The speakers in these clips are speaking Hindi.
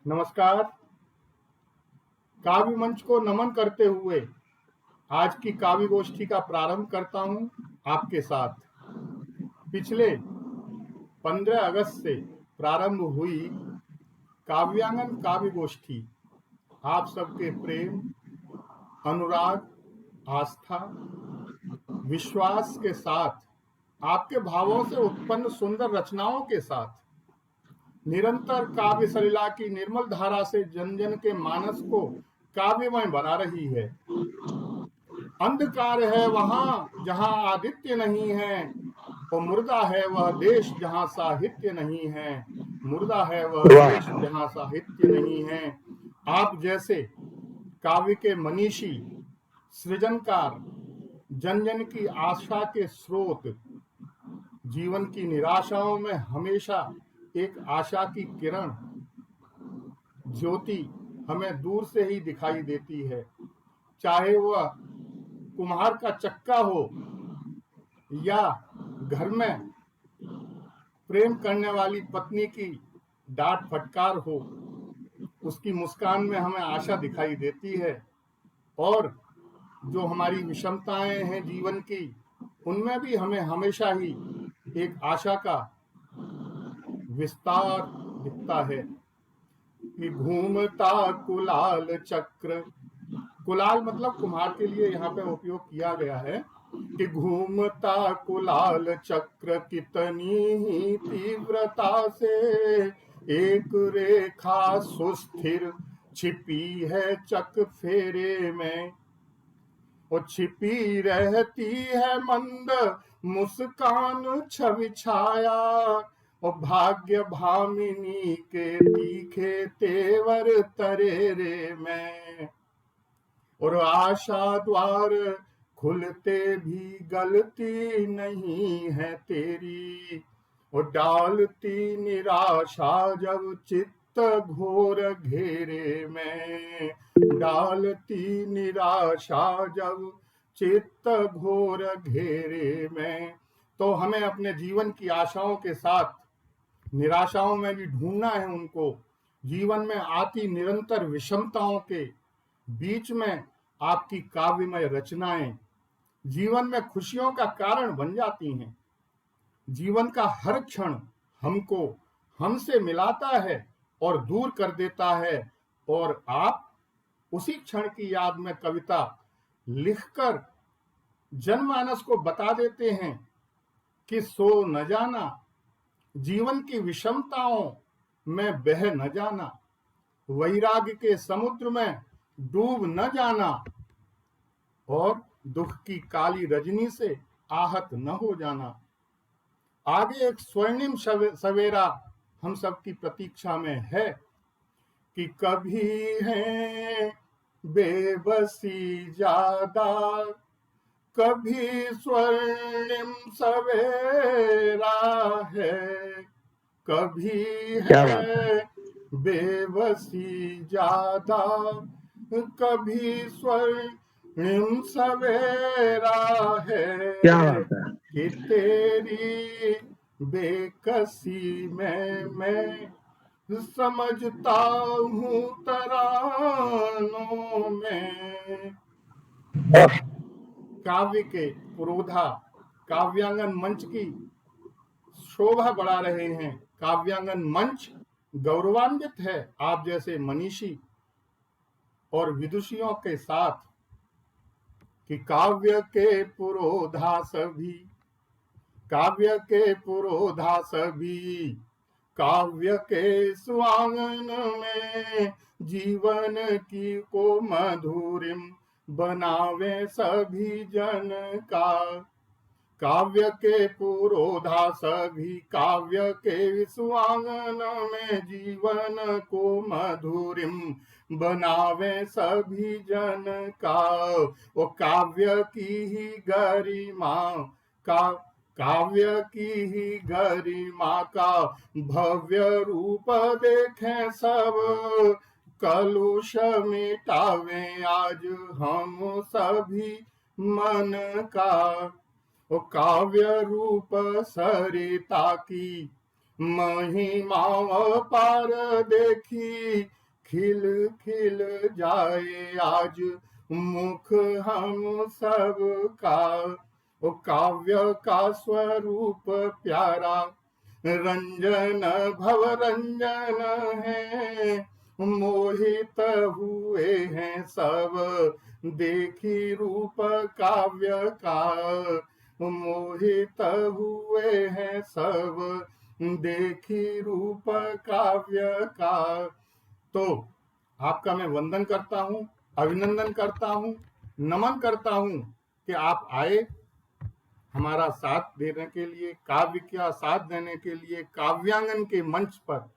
नमस्कार। काव्य मंच को नमन करते हुए आज की काव्य गोष्ठी का प्रारंभ करता हूं आपके साथ। पिछले 15 अगस्त से प्रारंभ हुई काव्यांगन काव्य गोष्ठी आप सबके प्रेम, अनुराग, आस्था, विश्वास के साथ, आपके भावों से उत्पन्न सुंदर रचनाओं के साथ निरंतर काव्य सलिला की निर्मल धारा से जन जन के मानस को काव्यमय बना रही है। अंधकार है वहां जहां आदित्य नहीं है, और मुर्दा है वह देश जहां साहित्य नहीं है। मुर्दा है वह देश जहां साहित्य नहीं है। आप जैसे काव्य के मनीषी, सृजनकार, जन जन की आशा के स्रोत, जीवन की निराशाओं में हमेशा एक आशा की किरण, ज्योति हमें दूर से ही दिखाई देती है। चाहे वह कुम्हार का चक्का हो या घर में प्रेम करने वाली पत्नी की डांट फटकार हो, उसकी मुस्कान में हमें आशा दिखाई देती है। और जो हमारी विषमताएं हैं जीवन की, उनमें भी हमें हमेशा ही एक आशा का विस्तार दिखता है कि घूमता कुलाल चक्र, कुलाल मतलब कुम्हार के लिए यहाँ पे उपयोग किया गया है, कि घूमता कुलाल चक्र कितनी ही तीव्रता से एक रेखा सुस्थिर छिपी है चक फेरे में। वो छिपी रहती है मंद मुस्कान छवि छाया, और भाग्य भामिनी के तीखे तेवर तरेरे में। और आशा द्वार खुलते भी गलती नहीं है तेरी, और डालती निराशा जब चित्त घोर घेरे में। डालती निराशा जब चित्त घोर घेरे में। तो हमें अपने जीवन की आशाओं के साथ निराशाओं में भी ढूंढना है उनको। जीवन में आती निरंतर विषमताओं के बीच में आपकी काव्यमय रचनाएं जीवन में खुशियों का कारण बन जाती हैं। जीवन का हर क्षण हमको हमसे मिलाता है और दूर कर देता है, और आप उसी क्षण की याद में कविता लिखकर जनमानस को बता देते हैं कि सो न जाना, जीवन की विषमताओं में बह न जाना, वैराग्य के समुद्र में डूब न जाना, और दुख की काली रजनी से आहत न हो जाना। आगे एक स्वर्णिम सवेरा हम सबकी प्रतीक्षा में है कि कभी है बेबसी ज्यादा, कभी स्वर्णिम सवेरा है, कभी है बेबसी ज्यादा, कभी स्वर्णिम सवेरा है। कि तेरी बेकसी में मैं समझता हूँ तरानों में। काव्य के पुरोधा काव्यांगन मंच की शोभा बढ़ा रहे हैं। काव्यांगन मंच गौरवान्वित है आप जैसे मनीषी और विदुषियों के साथ, कि काव्य के पुरोधा सभी, काव्य के पुरोधा सभी, काव्य के स्वांगन में जीवन की को मधुरिम बनावे सभी जन का। काव्य के पुरोधा सभी, काव्य के स्वांगन में जीवन को मधुरिम बनावे सभी जन का। वो काव्य की ही गरिमा का, काव्य की ही गरिमा का भव्य रूप देखें सब, कलुष मिटावे आज हम सभी मन का। वो काव्य रूप सरिता की महिमा पार देखी खिल खिल जाए आज मुख हम सब का। ओ काव्य का स्वरूप प्यारा रंजन भव रंजन है, मोहित हुए हैं सब देखी रूप काव्य का। मोहित हुए हैं सब देखी रूप काव्य का। तो आपका मैं वंदन करता हूं, अभिनंदन करता हूं, नमन करता हूं कि आप आए हमारा साथ देने के लिए, काव्य का साथ देने के लिए। काव्यांगन के मंच पर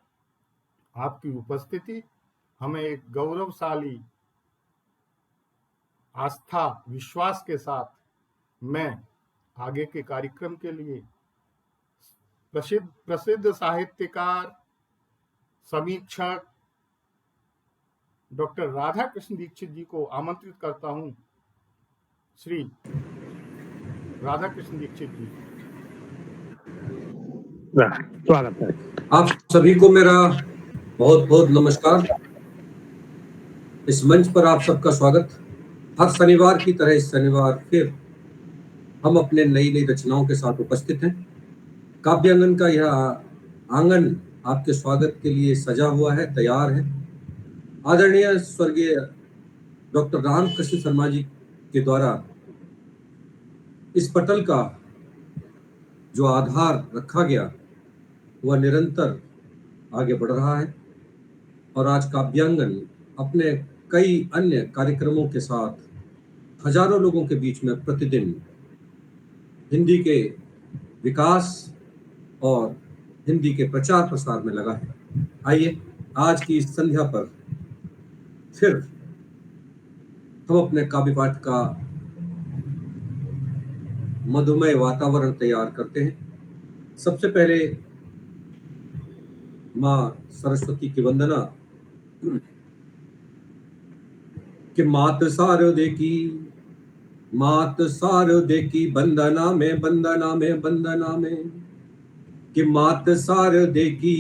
आपकी उपस्थिति हमें एक गौरवशाली आस्था विश्वास के साथ मैं आगे के कार्यक्रम के लिए प्रसिद्ध साहित्यकार समीक्षक डॉक्टर राधा कृष्ण दीक्षित जी को आमंत्रित करता हूं। श्री राधा कृष्ण दीक्षित जी, स्वागत है। आप सभी को मेरा बहुत बहुत नमस्कार। इस मंच पर आप सबका स्वागत। हर शनिवार की तरह इस शनिवार फिर हम अपने नई नई रचनाओं के साथ उपस्थित हैं। काव्यांगन का यह आंगन आपके स्वागत के लिए सजा हुआ है, तैयार है। आदरणीय स्वर्गीय डॉक्टर रामकृष्ण शर्मा जी के द्वारा इस पटल का जो आधार रखा गया वह निरंतर आगे बढ़ रहा है और आज काव्यांगन अपने कई अन्य कार्यक्रमों के साथ हजारों लोगों के बीच में प्रतिदिन हिंदी के विकास और हिंदी के प्रचार प्रसार में लगा है। आइए आज की इस संध्या पर फिर हम अपने काव्य पाठ का मधुमय वातावरण तैयार करते हैं। सबसे पहले माँ सरस्वती की वंदना कि मात शारदे की वंदना में वंदना में वंदना में कि मात शारदे की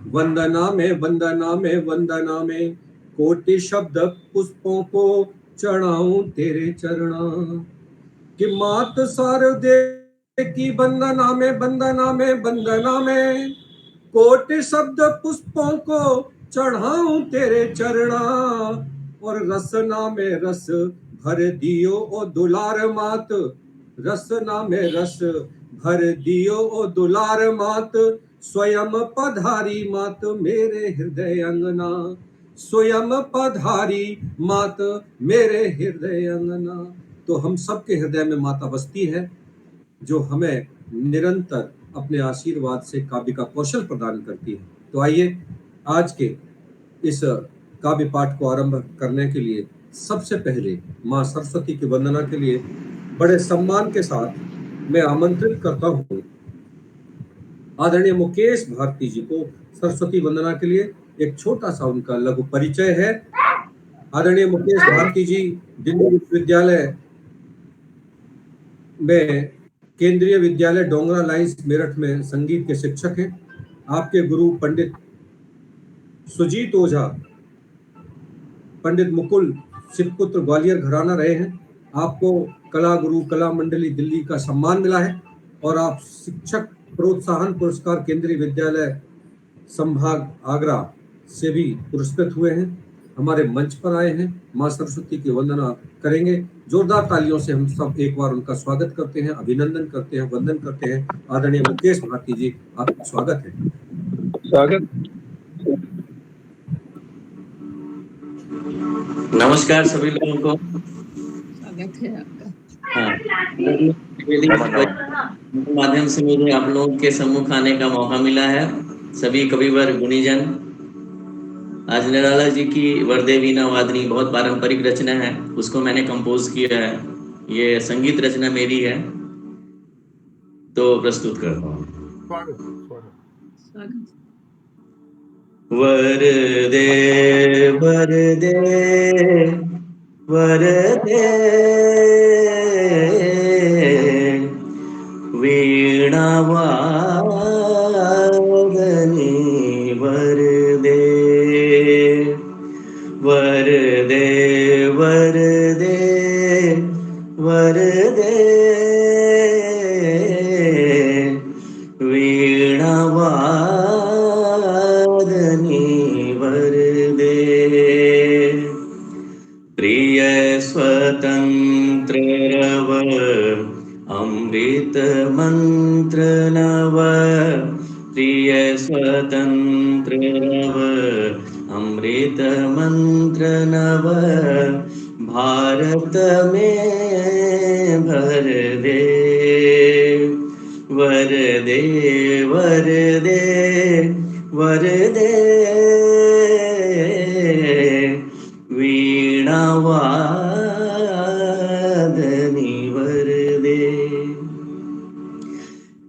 वंदना में वंदना में वंदना में कोटि शब्द पुष्पों को चढ़ाऊं तेरे चरणा। कि मात शारदे की वंदना में वंदना में वंदना में कोटि शब्द पुष्पों को चढ़ाऊं तेरे चरणा। और रसना में रस भर दियो ओ दुलार मात, रसना में रस भर दियो ओ दुलार मात। स्वयं पधारी मात मेरे हृदय अंगना, स्वयं पधारी मात मेरे हृदय अंगना। तो हम सबके हृदय में माता बसती है जो हमें निरंतर अपने आशीर्वाद से काव्य का कौशल प्रदान करती है। तो आइए आज के इस काव्य पाठ को आरंभ करने के लिए सबसे पहले माँ सरस्वती की वंदना के लिए बड़े सम्मान के साथ मैं आमंत्रित करता हूँ आदरणीय मुकेश भारती जी को। सरस्वती वंदना के लिए एक छोटा सा उनका लघु परिचय है। आदरणीय मुकेश भारती जी दिल्ली विश्वविद्यालय में केंद्रीय विद्यालय डोंगरा लाइंस मेरठ में संगीत के शिक्षक हैं। आपके गुरु पंडित सुजीत ओझा, पंडित मुकुल सिद्धपुत्र ग्वालियर घराना रहे हैं। आपको कला गुरु कला मंडली दिल्ली का सम्मान मिला है और आप शिक्षक प्रोत्साहन पुरस्कार केंद्रीय विद्यालय संभाग आगरा से भी पुरस्कृत हुए हैं। हमारे मंच पर आए हैं, माँ सरस्वती की वंदना करेंगे। जोरदार तालियों से हम सब एक बार उनका स्वागत करते हैं, अभिनंदन करते हैं, वंदन करते हैं। आदरणीय मुकेश भारती जी, आपका स्वागत है। स्वागत। नमस्कार सभी लोगों को, स्वागत है आपका। हाँ, माध्यम से मुझे आप लोगों के सम्मुख आने का मौका मिला है। सभी कविवर गुणीजन, आज निराला जी की वरदे वीणा वादनी बहुत पारंपरिक रचना है, उसको मैंने कंपोज किया है। ये संगीत रचना मेरी है, तो प्रस्तुत करता हूँ। वरदे वरदे वरदे वीणा वादनी वरदे प्रिय स्वतंत्र रव अमृत मंत्र नव प्रिय स्वतंत्र रव अमृत मंत्र नव भारत में भर दे वरदे वरदे वरदे वीणावादनी वरदे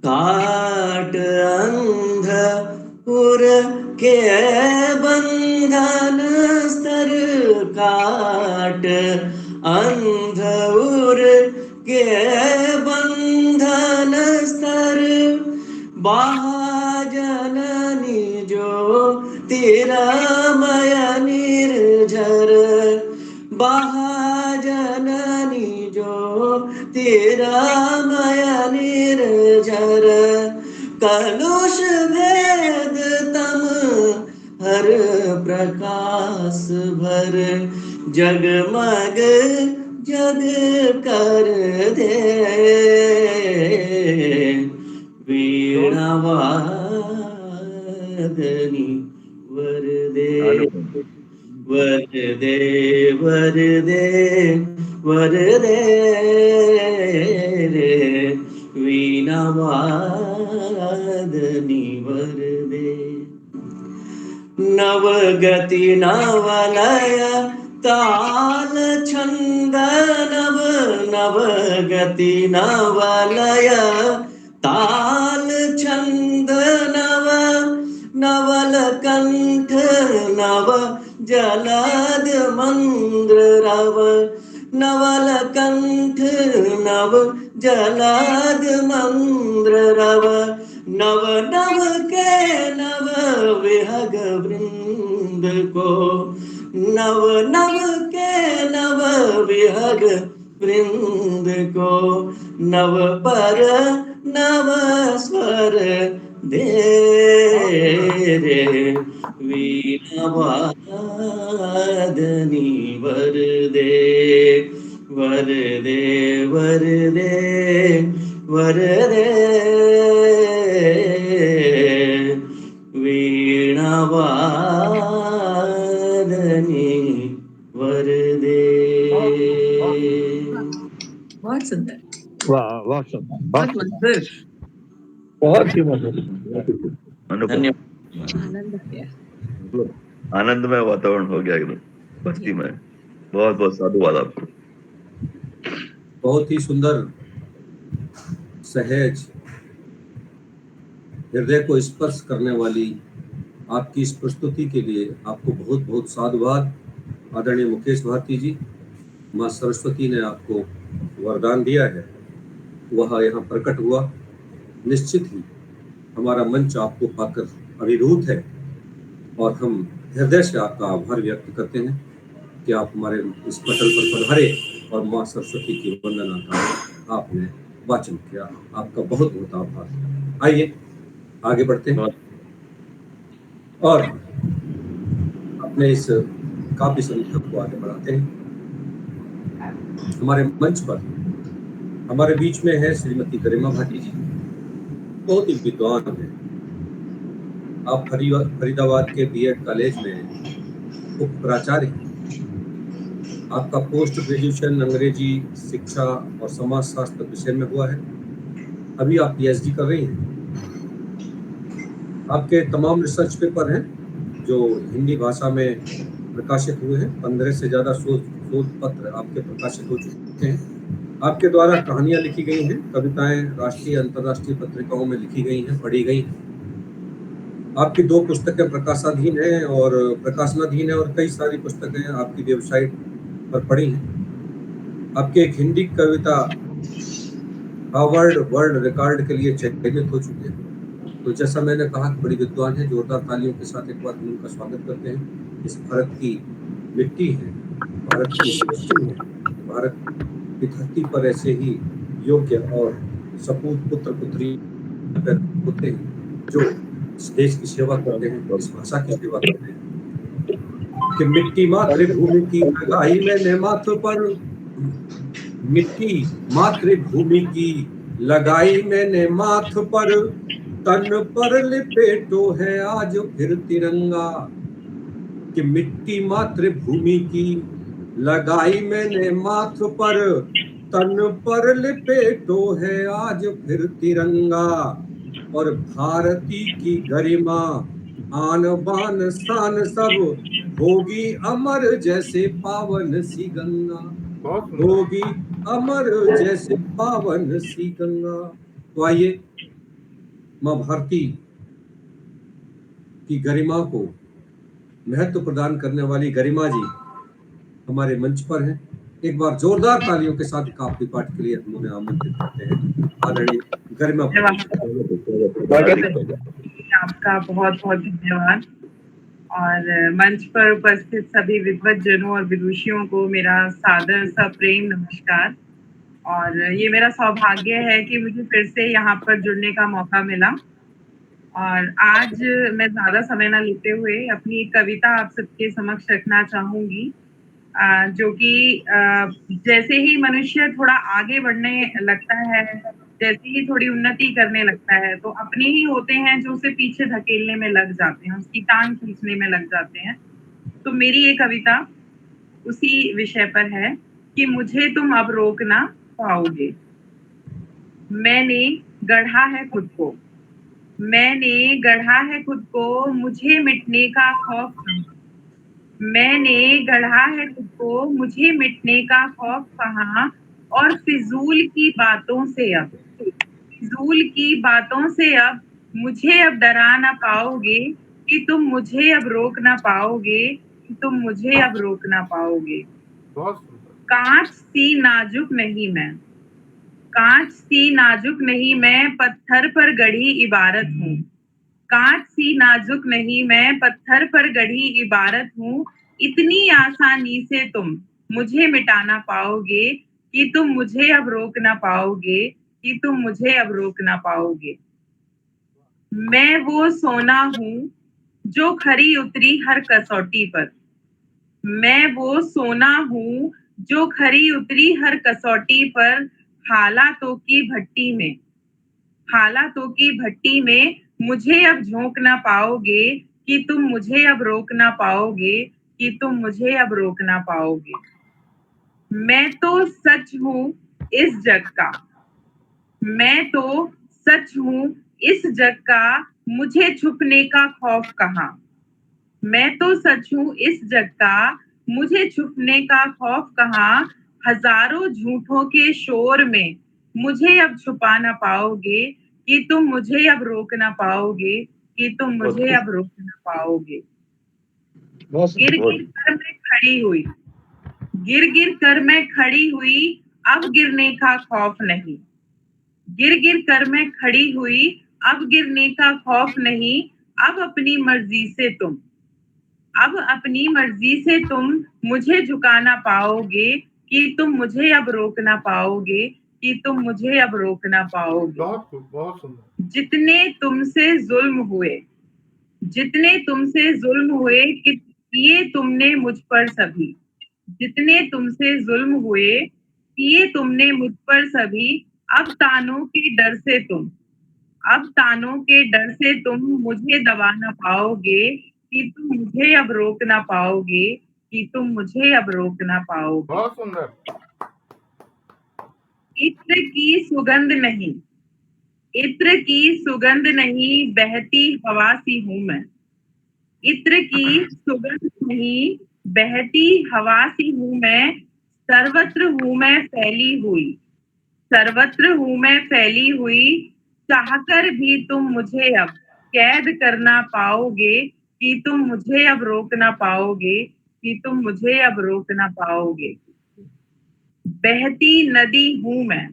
काट अंध उर के बंधन स्तर काट अंध उर के बंधन स्तर महाजननी जो तेरा मय निर्झर महाजननी जो तेरा मय निर्झर कलुष भेद तम हर प्रकाश भर जगमग जग कर दे वीणावादनी वरदे वरदे वरदे वरदे वीणावादनी वरदे नवगति नवलय ताल छंद नव नवगति नवलय ताल छंद नव नवल कंठ नव जलद मंद्र रव नवल कंठ नव जलद मंद्र रव नव नव के नव विहग वृंद को नव नव के नव विहग वृंद को नव पर नव स्वर दे रे वीणावादनी वरदे वरदे वरदे वरदे वीणावादनी वरदे। बहुत सुंदर, वाह वाह सुंदर, बहुत मधुर, बहुत ही मधुर। धन्यवाद। आनंद किया। आनंदमय वातावरण हो गया एकदम भक्ति में। बहुत बहुत साधुवाद आपको। बहुत ही सुंदर, सहज, हृदय को स्पर्श करने वाली आपकी इस प्रस्तुति के लिए आपको बहुत बहुत साधुवाद। आदरणीय मुकेश भारती जी, माँ सरस्वती ने आपको वरदान दिया है, वह यहाँ प्रकट हुआ। निश्चित ही हमारा मंच आपको पाकर अभिभूत है और हम हृदय से आपका आभार व्यक्त करते हैं कि आप हमारे इस पटल पर पधारे और माँ सरस्वती की वंदना का आपने वाचन किया। आपका बहुत बहुत आभार। आइए आगे बढ़ते हैं और अपने इस काव्य संध्या को आगे बढ़ाते हैं। हमारे मंच पर हमारे बीच में है श्रीमती गरिमा भाटी जी, बहुत ही विद्वान है। आप फरीदाबाद के बीएड कॉलेज में उप प्राचार्य हैं। आपका पोस्ट ग्रेजुएशन अंग्रेजी शिक्षा और समाज शास्त्र विषय में हुआ है। अभी आप पीएचडी कर रही हैं। आपके तमाम रिसर्च पेपर हैं जो हिंदी भाषा में प्रकाशित हुए हैं। 15 से ज्यादा शोध पत्र आपके प्रकाशित हो चुके हैं। आपके द्वारा कहानियां लिखी गई हैं, कविताएं राष्ट्रीय अंतर्राष्ट्रीय पत्रिकाओं में लिखी गई हैं, पढ़ी गई हैं। आपकी 2 पुस्तकें प्रकाशाधीन हैं और प्रकाशनाधीन है और कई सारी पुस्तकें आपकी वेबसाइट पर पढ़ी हैं। आपकी एक हिंदी कविता हार्वर्ड वर्ल्ड रिकॉर्ड के लिए चयनित हो चुकी है। तो जैसा मैंने कहा, बड़ी विद्वान है। जोरदार तालियों के साथ एक बार हम उनका स्वागत करते हैं। इस भारत की मिट्टी है, भारत की पश्चिम है, भारत की धरती पर ऐसे ही योग्य और सपूत पुत्र पुत्री होते हैं जो इस देश की सेवा करते हैं, इस भाषा की सेवा करते हैं कि मिट्टी मातृभूमि की लगाई मैंने माथ पर, मिट्टी मातृभूमि की लगाई मैंने माथ पर, तन पर लिपेटो है आज फिर तिरंगा। कि मिट्टी मातृभूमि की लगाई मैंने माथ पर, तन पर लिपेटो है आज फिर तिरंगा। और भारती की गरिमा आन बान शान सब होगी अमर जैसे पावन सी गंगा। बहुत सुंदर। होगी अमर जैसे पावन सी गंगा। तो आइए मां भारती की गरिमा को महत्व प्रदान करने वाली गरिमा जी हमारे मंच पर हैं। एक बार जोरदार तालियों के साथ काफी पाठ के लिए हम उन्हें आमंत्रित करते हैं। आदरणीय गरिमा आपका बहुत बहुत धन्यवाद। और मंच पर उपस्थित सभी विद्वज्जनों और विदुषियों को मेरा सादर सप्रेम नमस्कार। और ये मेरा सौभाग्य है कि मुझे फिर से यहाँ पर जुड़ने का मौका मिला। और आज मैं ज्यादा समय ना लेते हुए अपनी एक कविता आप सबके समक्ष रखना चाहूंगी, जो कि जैसे ही मनुष्य थोड़ा आगे बढ़ने लगता है, जैसे ही थोड़ी उन्नति करने लगता है, तो अपने ही होते हैं जो उसे पीछे धकेलने में लग जाते हैं, उसकी टांग खींचने में लग जाते हैं। तो मेरी ये कविता उसी विषय पर है कि मुझे तुम अब रोक ना पाओगे। मैंने गढ़ा है खुद को, मैंने गढ़ा है खुद को, मुझे मिटने का खौफ नहीं। मैंने गढ़ा है खुद को, मुझे मिटने का खौफ कहाँ। और फिजूल की बातों से अब, फिजूल की बातों से अब मुझे अब डरा ना पाओगे, कि तुम मुझे अब रोक ना पाओगे, कि तुम मुझे अब रोक ना पाओगे। बहुत सुंदर। कांच सी नाजुक नहीं मैं, कांच सी नाजुक नहीं मैं, पत्थर पर गढ़ी इबारत हूँ। कांच सी नाजुक नहीं मैं, पत्थर पर गढ़ी इबारत हूँ। इतनी आसानी से तुम मुझे मिटाना पाओगे, कि तुम मुझे अब रोक ना पाओगे, कि तुम मुझे अब रोक ना पाओगे। मैं वो सोना हूँ जो खरी उतरी हर कसौटी पर, मैं वो सोना हूँ जो खरी उतरी हर कसौटी पर। हालातों की भट्टी में, हालातों की भट्टी में मुझे अब झोंक ना पाओगे, कि तुम मुझे अब रोक ना पाओगे, कि तुम मुझे अब रोक ना पाओगे। मैं तो सच हूँ इस जग का, मैं तो सच हूँ इस जग का, मुझे छुपने का खौफ कहाँ। मैं तो सच हूँ इस जग का, मुझे छुपने का खौफ कहाँ। हजारों झूठों के शोर में मुझे अब छुपा ना पाओगे, कि तुम मुझे अब रोक ना पाओगे, कि तुम मुझे अब रोक ना पाओगे। गिर गिर कर मैं खड़ी हुई, गिर गिर कर मैं खड़ी हुई, अब गिरने का खौफ नहीं। गिर गिर कर मैं खड़ी हुई, अब गिरने का खौफ नहीं। अब अपनी मर्जी से तुम, अब अपनी मर्जी से तुम मुझे झुका ना पाओगे, कि तुम मुझे अब रोक ना पाओगे, कि तुम मुझे अब रोक ना पाओगे। बहुत सुंदर। जितने तुमसे जुल्म हुए, जितने तुमसे जुल्म हुए, किए तुमने मुझ पर सभी। जितने तुमसे जुल्म हुए, किए तुमने मुझ पर सभी। अब तानों के डर से तुम, अब तानों के डर से तुम मुझे दबा ना पाओगे, कि तुम मुझे अब रोक ना पाओगे, कि तुम मुझे अब रोक ना पाओगे। बहुत सुंदर। इत्र की सुगंध नहीं, इत्र की सुगंध नहीं, बहती हवा सी हूं मैं। इत्र की सुगंध नहीं, बहती हवा सी हूं मैं। सर्वत्र हूं मैं फैली हुई, सर्वत्र हूं मैं फैली हुई। चाहकर भी तुम मुझे अब कैद करना पाओगे, कि तुम मुझे अब रोक ना पाओगे, कि तुम मुझे अब रोक ना पाओगे। बहती नदी हूं मैं,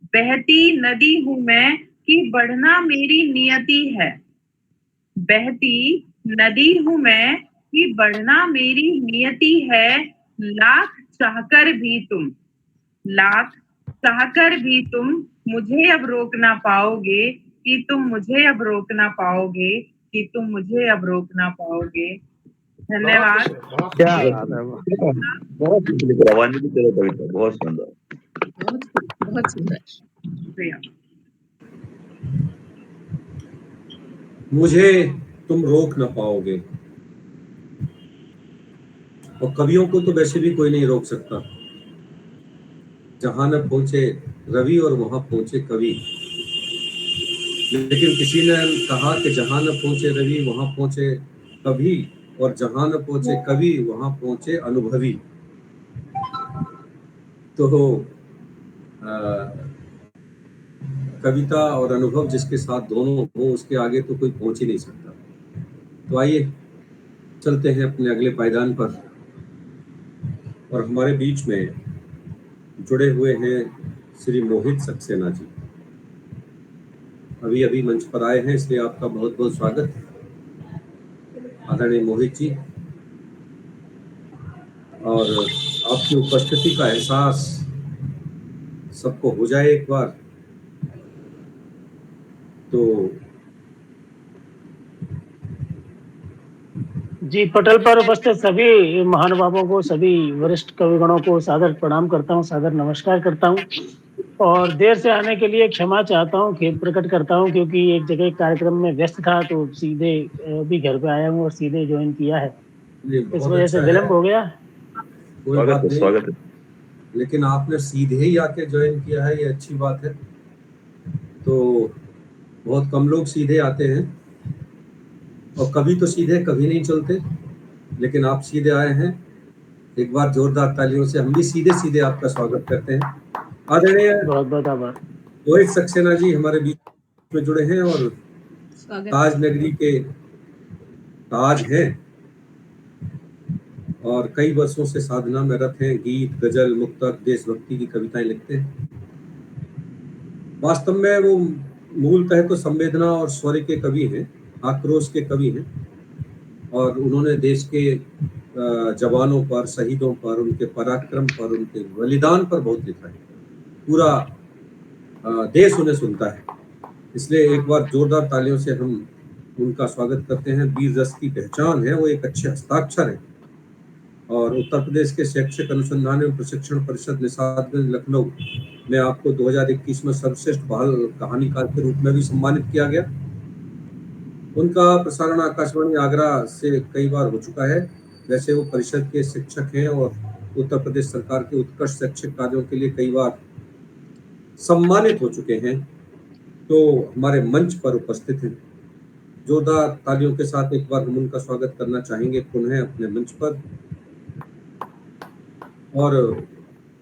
बहती नदी हूं मैं, कि बढ़ना मेरी नियति है। बहती नदी हूं मैं, कि बढ़ना मेरी नियति है। लाख चाहकर भी तुम, लाख चाहकर भी तुम मुझे अब रोक ना पाओगे, कि तुम मुझे अब रोक ना पाओगे, कि तुम मुझे अब रोक ना पाओगे। धन्यवाद। बहुत क्या सुंदर। बात है, बहुत रवानी की तरह कविता, बहुत सुंदर। बहुत सुंदर। शुक्रिया। मुझे तुम रोक न पाओगे, और कवियों को तो वैसे भी कोई नहीं रोक सकता। जहां न पहुंचे रवि और वहां पहुंचे कवि, लेकिन किसी ने कहा कि जहां न पहुंचे रवि वहां पहुंचे कवि, और जहां न पहुंचे कवि वहां पहुंचे अनुभवी। तो कविता और अनुभव जिसके साथ दोनों हो, उसके आगे तो कोई पहुंच ही नहीं सकता। तो आइए चलते हैं अपने अगले पायदान पर, और हमारे बीच में जुड़े हुए हैं श्री मोहित सक्सेना जी। अभी अभी मंच पर आए हैं, इसलिए आपका बहुत बहुत स्वागत आदरणीय मोहित जी। और आपकी उपस्थिति का एहसास सबको हो जाए एक बार तो। जी, पटल पर उपस्थित सभी महानुभावों को, सभी वरिष्ठ कविगणों को सादर प्रणाम करता हूँ, सादर नमस्कार करता हूँ, और देर से आने के लिए क्षमा चाहता हूँ, खेद प्रकट करता हूँ, क्योंकि एक जगह कार्यक्रम में व्यस्त था, तो सीधे भी घर पे आया हूँ और सीधे ज्वाइन किया है, इस वजह से विलम्ब हो गया। कोई बात नहीं, स्वागत है। लेकिन आपने सीधे ही आके ज्वाइन किया है, ये अच्छी बात है। तो बहुत कम लोग सीधे आते हैं, और कभी तो सीधे कभी नहीं चलते, लेकिन आप सीधे आए हैं। एक बार जोरदार तालियों से हम भी सीधे सीधे आपका स्वागत करते हैं। आदरणीय बहुत बहुत आभार। मोहित सक्सेना जी हमारे बीच में जुड़े हैं, और स्वागत। ताज नगरी के ताज हैं, और कई वर्षों से साधना में रत हैं। गीत, गजल, मुक्तक, देशभक्ति की कविताएं लिखते हैं। वास्तव में वो मूलतः तो संवेदना और स्वर के कवि हैं, आक्रोश के कवि हैं, और उन्होंने देश के जवानों पर, शहीदों पर, उनके पराक्रम पर, उनके बलिदान पर बहुत लिखा है। पूरा देश उन्हें सुनता है, इसलिए एक बार जोरदार तालियों से हम उनका स्वागत करते हैं। वीर रस की पहचान है, वो एक अच्छे हस्ताक्षर है, और उत्तर प्रदेश के शैक्षिक अनुसंधान एवं प्रशिक्षण परिषद निषादगंज लखनऊ में आपको 2021 में सर्वश्रेष्ठ बाल कहानीकार के रूप में भी सम्मानित किया गया। उनका प्रसारण आकाशवाणी आगरा से कई बार हो चुका है। वैसे वो परिषद के शिक्षक हैं, और उत्तर प्रदेश सरकार के उत्कृष्ट शैक्षिक कार्यों के लिए कई बार सम्मानित हो चुके हैं। तो हमारे मंच पर उपस्थित हैं। जोरदार तालियों के साथ एक बार हम उनका स्वागत करना चाहेंगे पुनः अपने मंच पर, और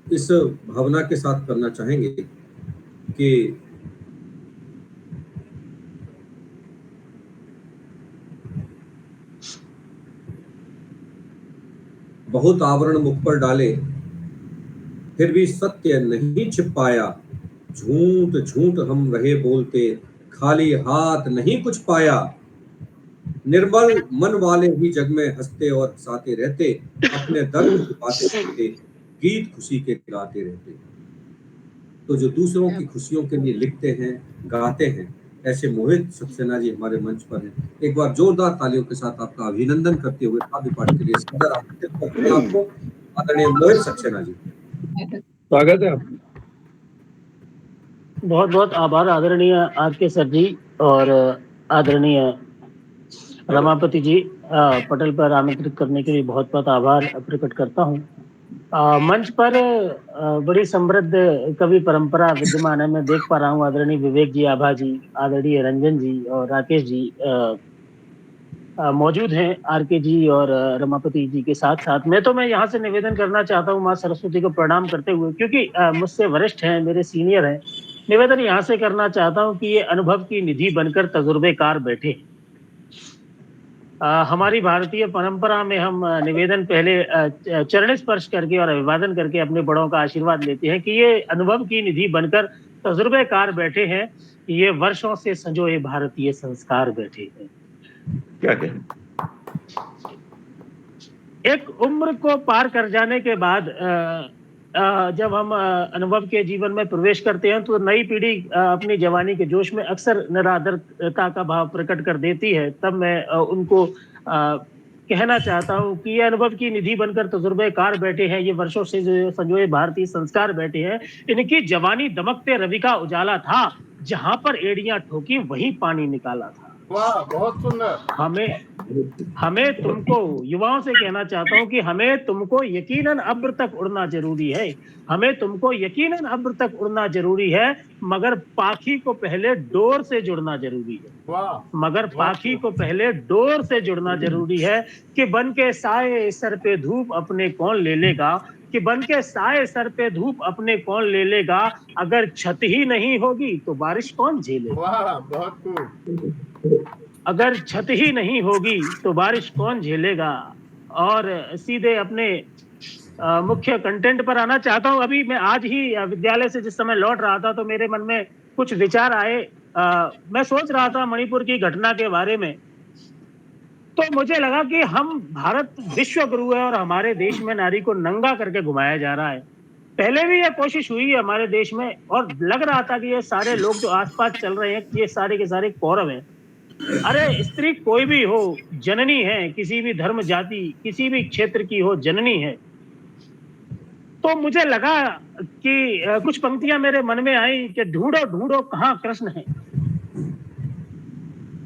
इस भावना के साथ करना चाहेंगे कि बहुत आवरण मुख पर डाले, फिर भी सत्य नहीं छिप पाया। झूठ झूठ हम रहे बोलते, खाली हाथ नहीं कुछ पाया। निर्मल मन वाले ही जग में हंसते और हंसाते रहते, अपने दर्द छुपाते रहते, गीत खुशी के गाते रहते। तो जो दूसरों की खुशियों के लिए लिखते हैं, गाते हैं, ऐसे मोहित सक्सेना जी हमारे मंच पर हैं। एक बार जोरदार तालियों के साथ आपका अभिनंदन करते हुए काव्य पाठ के लिए सादर आमंत्रित करते हैं आपको, आदरणीय मोहित सक्सेना जी। स्वागत है आपका। बहुत बहुत आभार आदरणीय आर.के. सर जी, और आदरणीय रमापति जी, पटल पर आमंत्रित करने के लिए बहुत बहुत आभार प्रकट करता हूँ। मंच पर बड़ी समृद्ध कवि परंपरा विद्यमान है। मैं देख पा रहा हूँ आदरणीय विवेक जी आभा जी, आदरणीय रंजन जी और राकेश जी मौजूद हैं, आर.के. जी और रमापति जी के साथ साथ। मैं यहाँ से निवेदन करना चाहता हूँ माँ सरस्वती को प्रणाम करते हुए, क्योंकि मुझसे वरिष्ठ हैं, मेरे सीनियर हैं। निवेदन यहाँ से करना चाहता हूँ कि ये अनुभव की निधि बनकर तजुर्बेकार बैठे। हमारी भारतीय परंपरा में हम निवेदन पहले चरण स्पर्श करके और अभिवादन करके अपने बड़ों का आशीर्वाद लेते हैं कि ये अनुभव की निधि बनकर तजुर्बेकार बैठे हैं, ये वर्षों से संजोए भारतीय संस्कार बैठे हैं। क्या कहें? एक उम्र को पार कर जाने के बाद जब हम अनुभव के जीवन में प्रवेश करते हैं तो नई पीढ़ी अपनी जवानी के जोश में अक्सर निरादरता का भाव प्रकट कर देती है। तब मैं उनको कहना चाहता हूँ कि ये अनुभव की निधि बनकर तजुर्बेकार बैठे हैं, ये वर्षों से जो संजोए भारतीय संस्कार बैठे हैं। इनकी जवानी दमकते रवि का उजाला था, जहां पर एड़ियां ठोकी वहीं पानी निकाला था। वाह, बहुत सुंदर। हमें तुमको युवाओं से कहना चाहता हूं कि हमें तुमको यकीनन अब्र तक उड़ना जरूरी है, हमें तुमको यकीनन अब्र तक उड़ना जरूरी है, मगर पाखी को पहले डोर से जुड़ना जरूरी है। वाह, मगर पाखी को पहले डोर से जुड़ना जरूरी है कि बन के साए सर पे धूप अपने कौन ले लेगा, कि बन के साए सर पे धूप अपने कौन ले लेगा, अगर छत ही नहीं होगी तो बारिश कौन झेलेगा। वाह, बहुत खूब। अगर छत ही नहीं होगी तो बारिश कौन झेलेगा। और सीधे अपने मुख्य कंटेंट पर आना चाहता हूं। अभी मैं आज ही विद्यालय से जिस समय लौट रहा था तो मेरे मन में कुछ विचार आए। मैं सोच रहा था मणिपुर की घटना के बारे में, तो मुझे लगा कि हम भारत विश्व गुरु है और हमारे देश में नारी को नंगा करके घुमाया जा रहा है। पहले भी यह कोशिश हुई है हमारे देश में और लग रहा था कि ये सारे लोग जो आसपास चल रहे हैं ये सारे के सारे कौरव हैं। अरे स्त्री कोई भी हो, जननी है, किसी भी धर्म जाति किसी भी क्षेत्र की हो, जननी है। तो मुझे लगा कि कुछ पंक्तियां मेरे मन में आई कि ढूंढो ढूंढो कहाँ कृष्ण है।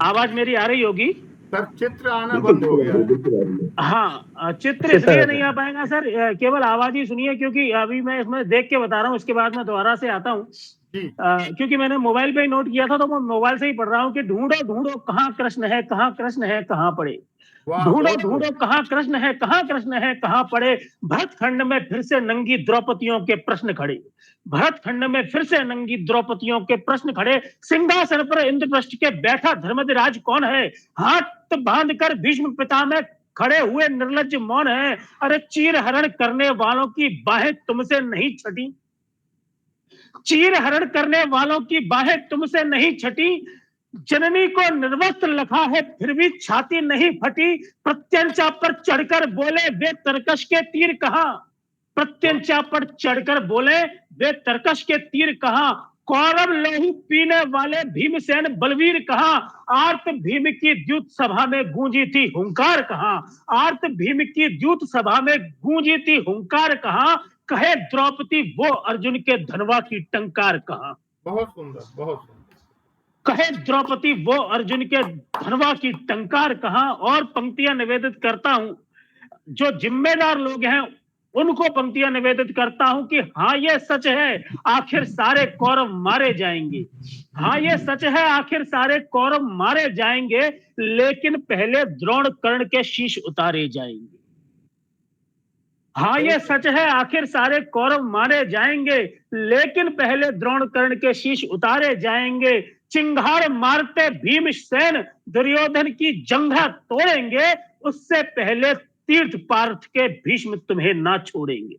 आवाज मेरी आ रही होगी सर? चित्र आना बंद हो गया। हाँ, चित्र इसलिए नहीं आ पाएगा सर, केवल आवाज ही सुनिए, क्योंकि अभी मैं इसमें देख के बता रहा हूँ, इसके बाद मैं दोबारा से आता हूँ। क्योंकि मैंने मोबाइल पे ही नोट किया था तो मैं मोबाइल से ही पढ़ रहा हूँ कि ढूंढो ढूंढो कहाँ कृष्ण है, कहाँ कृष्ण है, कहाँ पड़े। ढूंढो ढूंढो कहाँ कृष्ण है, कहाँ कृष्ण है, कहाँ पड़े। भरतखंड में फिर से नंगी द्रौपदियों के प्रश्न खड़े, भरतखंड में फिर से नंगी द्रौपदियों के प्रश्न खड़े। सिंहासन पर इंद्रप्रस्थ के बैठा धर्मराज कौन है, हाथ बांध कर भीष्म पितामह खड़े हुए निर्लज्ज मौन है। अरे चीर हरण करने वालों की बाहें तुमसे नहीं छटी, चीर हरण करने वालों की बाहें तुमसे नहीं छटी। जननी को निर्वस्त्र लखा है फिर भी छाती नहीं फटी। प्रत्यंचा पर चढ़कर बोले वे तरकश के तीर कहां, प्रत्यंचा पर चढ़कर बोले वे तरकश के तीर कहां। कौरव लहू पीने वाले भीमसेन बलवीर कहां, आर्त भीम की द्यूत सभा में गूंजी थी हुंकार कहां, आर्त भीम की द्यूत सभा में गूंजी थी हुंकार कहां। कहे द्रौपदी वो अर्जुन के धनवा की टंकार कहां। बहुत सुंदर, बहुत सुंदर। कहे द्रौपदी वो अर्जुन के धनवा की टंकार कहां। और पंक्तियां निवेदित करता हूं, जो जिम्मेदार लोग हैं उनको पंक्तियां निवेदित करता हूं कि हाँ ये सच है आखिर सारे कौरव मारे जाएंगे, हाँ ये सच है आखिर सारे कौरव मारे जाएंगे, लेकिन पहले द्रोण कर्ण के शीश उतारे जाएंगे। हाँ ये सच है आखिर सारे कौरव मारे जाएंगे, लेकिन पहले द्रोण कर्ण के शीश उतारे जाएंगे। चिंगार मारते भीमसेन दुर्योधन की जंघा तोड़ेंगे, उससे पहले तीर्थ पार्थ के भीष्म तुम्हें ना छोड़ेंगे।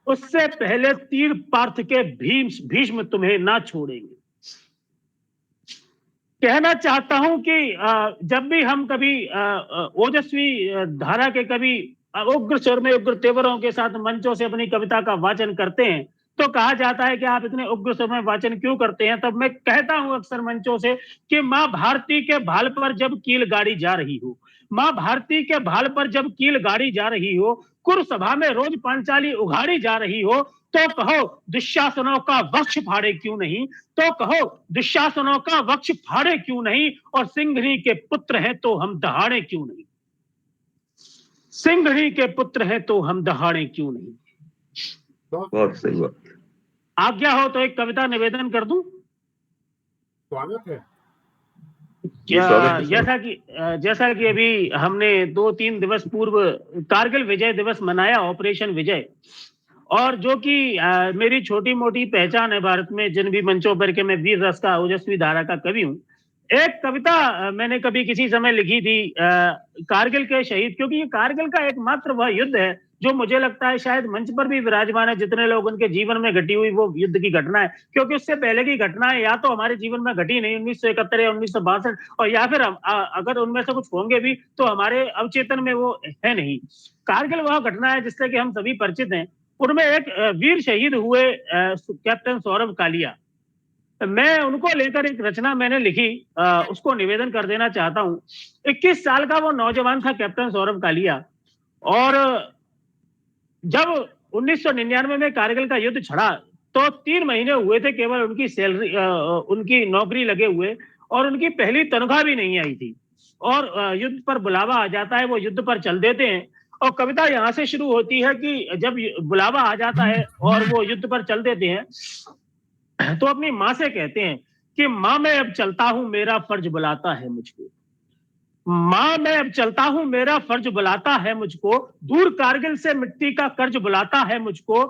उससे पहले तीर्थ पार्थ के भीष्म तुम्हें ना छोड़ेंगे। कहना चाहता हूं कि जब भी हम कभी ओजस्वी धारा के कभी उग्र स्वर में उग्र तेवरों के साथ मंचों से अपनी कविता का वाचन करते हैं तो कहा जाता है कि आप इतने उग्र स्वर में वाचन क्यों करते हैं। तब मैं कहता हूं अक्सर मंचों से कि मां भारती के भाल पर जब कील गाड़ी जा रही हो, मां भारती के भाल पर जब कील गाड़ी जा रही हो, कुरुसभा में रोज पांचाली उघाड़ी जा रही हो, तो कहो दुशासनों का वक्ष फाड़े क्यों नहीं, तो कहो दुशासनों का वक्ष फाड़े क्यों नहीं, और सिंघनी के पुत्र हैं तो हम दहाड़े क्यों नहीं, सिंघनी के पुत्र हैं तो हम दहाड़े क्यों नहीं। बहुत सही बात। आज्ञा हो तो एक कविता निवेदन कर दूं। स्वागत है। जैसा कि अभी हमने 2-3 दिवस पूर्व कारगिल विजय दिवस मनाया, ऑपरेशन विजय, और जो कि मेरी छोटी मोटी पहचान है भारत में जिन भी मंचों पर के मैं वीर रस का ओजस्वी धारा का कवि हूं। एक कविता मैंने कभी किसी समय लिखी थी कारगिल के शहीद, क्योंकि ये कारगिल का एकमात्र वह युद्ध है जो मुझे लगता है शायद मंच पर भी विराजमान है, जितने लोग उनके जीवन में घटी हुई वो युद्ध की घटना है, क्योंकि उससे पहले की घटना है या तो हमारे जीवन में घटी नहीं 1971 या 1962, और या फिर अगर उनमें से कुछ होंगे भी तो हमारे अवचेतन में वो है नहीं। कारगिल वह घटना है जिससे कि हम सभी परिचित हैं। उनमें एक वीर शहीद हुए कैप्टन सौरभ कालिया, मैं उनको लेकर एक रचना मैंने लिखी, उसको निवेदन कर देना चाहता हूँ। 21 साल का वो नौजवान था कैप्टन सौरभ कालिया, और जब 1999 में कारगिल का युद्ध छिड़ा तो 3 महीने हुए थे केवल उनकी सैलरी, उनकी नौकरी लगे हुए, और उनकी पहली तनख्वाह भी नहीं आई थी, और युद्ध पर बुलावा आ जाता है, वो युद्ध पर चल देते हैं। और कविता यहाँ से शुरू होती है कि जब बुलावा आ जाता है और वो युद्ध पर चल देते हैं तो अपनी माँ से कहते हैं कि माँ मैं अब चलता हूं, मेरा फर्ज बुलाता है मुझको। माँ मैं अब चलता हूं, मेरा फर्ज बुलाता है मुझको, दूर कारगिल से मिट्टी का कर्ज बुलाता है मुझको।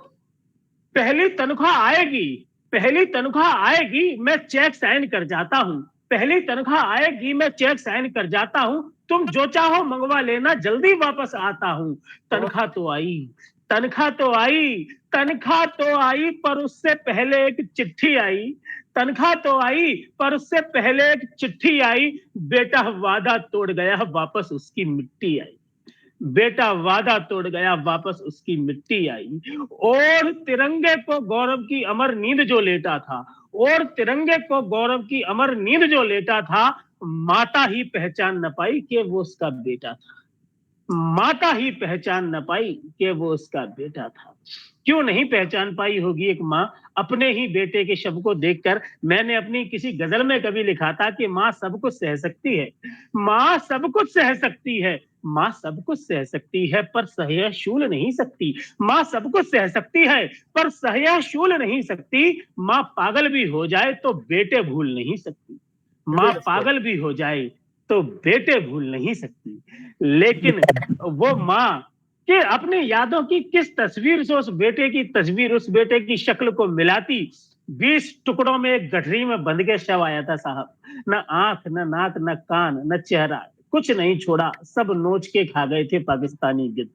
पहली तनख्वाह आएगी, पहली तनख्वाह आएगी, मैं चेक साइन कर जाता हूं। पहली तनख्वाह आएगी, मैं चेक साइन कर जाता हूं। तुम जो चाहो मंगवा लेना, जल्दी वापस आता हूं। तनख्वाह तो आई, तनख्वाह तो आई, तनख्वाह तो आई, पर उससे पहले एक चिट्ठी आई। तनख्वाह तो आई, पर उससे पहले एक चिट्ठी आई। बेटा वादा तोड़ गया, वापस उसकी मिट्टी आई। बेटा वादा तोड़ गया, वापस उसकी मिट्टी आई। और तिरंगे को गौरव की अमर नींद जो लेटा था, और तिरंगे को गौरव की अमर नींद जो लेटा था, माता ही पहचान न पाई कि वो उसका बेटा था। माता ही पहचान न पाई कि वो उसका बेटा था। क्यों नहीं पहचान पाई होगी एक माँ अपने ही बेटे के शव को देखकर? मैंने अपनी किसी गजल में कभी लिखा था कि माँ सब कुछ सह सकती है, माँ सब कुछ सह सकती है, माँ सब कुछ सह सकती है, पर सहयशूल नहीं सकती। माँ सब कुछ सह सकती है, पर सहयशूल नहीं सकती। माँ पागल भी हो जाए तो बेटे भूल नहीं सकती। माँ पागल भी हो जाए तो बेटे भूल नहीं सकती। लेकिन वो माँ कि अपनी यादों की किस तस्वीर से उस बेटे की तस्वीर, उस बेटे की शक्ल को मिलाती। 20 टुकड़ों में एक गठरी में बंध के शव आया था साहब। न आंख, न नाक, न कान, न चेहरा, कुछ नहीं छोड़ा, सब नोच के खा गए थे पाकिस्तानी गिद्ध।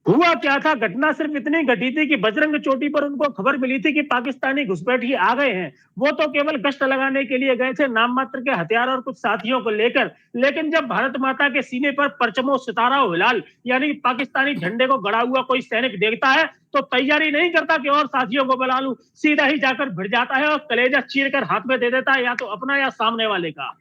हुआ क्या था? घटना सिर्फ इतनी घटी थी कि बजरंग चोटी पर उनको खबर मिली थी कि पाकिस्तानी घुसपैठी आ गए हैं। वो तो केवल गश्त लगाने के लिए गए थे, नाम मात्र के हथियार और कुछ साथियों को लेकर। लेकिन जब भारत माता के सीने पर परचमों, सितारा, हिलाल यानी पाकिस्तानी झंडे को गड़ा हुआ कोई सैनिक देखता है तो तैयारी नहीं करता कि और साथियों को बुला लूं, सीधा ही जाकर भिड़ जाता है और कलेजा चीर कर हाथ में दे देता है, या तो अपना या सामने वाले का।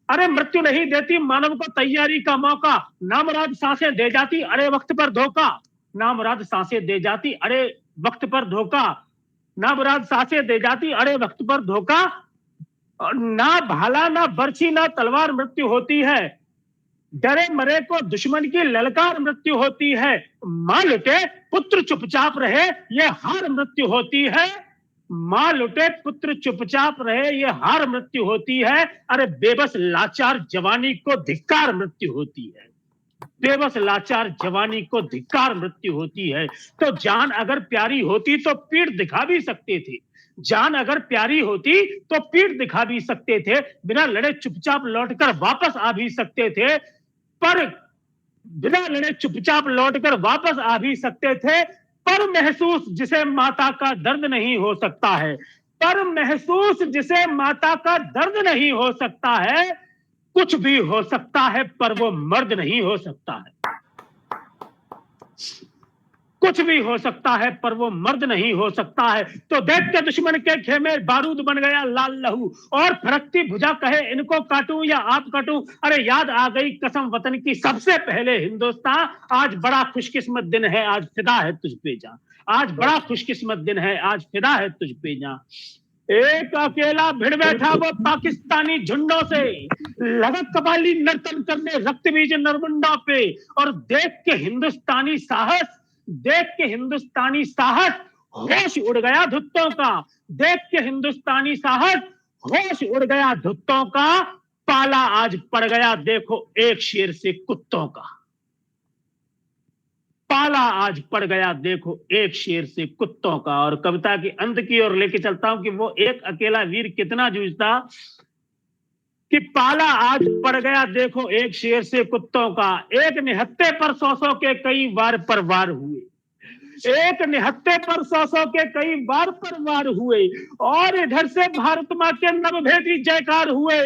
अरे मृत्यु नहीं देती मानव को तैयारी का मौका, नामराद सांसें दे जाती, अरे वक्त पर धोखा। नामराद सांसें दे जाती, अरे वक्त पर धोखा। नामराद सांसें दे जाती, अरे वक्त पर धोखा। ना भाला, ना बर्छी, ना तलवार मृत्यु होती है। डरे मरे को दुश्मन की ललकार मृत्यु होती है। मां लुटे पुत्र चुपचाप रहे, ये हार मृत्यु होती है। मां लुटे पुत्र चुपचाप रहे, ये हार मृत्यु होती है। अरे बेबस लाचार जवानी को धिक्कार मृत्यु होती है। बेबस लाचार जवानी को धिक्कार मृत्यु होती है। तो जान अगर प्यारी होती तो पीठ दिखा भी सकते थे। जान अगर प्यारी होती तो पीठ दिखा भी सकते थे। बिना लड़े चुपचाप लौटकर वापस आ भी सकते थे। पर बिना लड़े चुपचाप लौटकर वापस आ भी सकते थे। पर महसूस जिसे माता का दर्द नहीं हो सकता है, पर महसूस जिसे माता का दर्द नहीं हो सकता है। कुछ भी हो सकता है पर वो मर्द नहीं हो सकता है। कुछ भी हो सकता है पर वो मर्द नहीं हो सकता है। तो देख के दुश्मन के खेमे बारूद बन गया लाल लहू, और फड़कती भुजा कहे इनको काटूं या आप काटूं। अरे याद आ गई कसम वतन की सबसे पहले हिंदुस्तान। आज बड़ा खुशकिस्मत दिन है, आज फिदा है तुझ पे जा। आज बड़ा खुशकिस्मत दिन है, आज फिदा है तुझ पे जा। एक अकेला भिड़ बैठा वो पाकिस्तानी झुंडों से, लगा कबाली नर्तन करने रक्त बीज नरमुंडा पे। और देख के हिंदुस्तानी साहस, देख के हिंदुस्तानी साहस, होश उड़ गया धुत्तों का। देख के हिंदुस्तानी साहस, होश उड़ गया धुत्तों का। पाला आज पड़ गया देखो एक शेर से कुत्तों का। पाला आज पड़ गया देखो एक शेर से कुत्तों का। और कविता के अंत की ओर लेके चलता हूं कि वो एक अकेला वीर कितना जूझता कि पाला आज पड़ गया देखो एक शेर से कुत्तों का, एक निहत्ते पर 100 के कई बार पर वार हुए, एक निहत्ते पर 100 के कई बार पर वार हुए, और इधर से भारत माँ के नवभेदी जयकार हुए।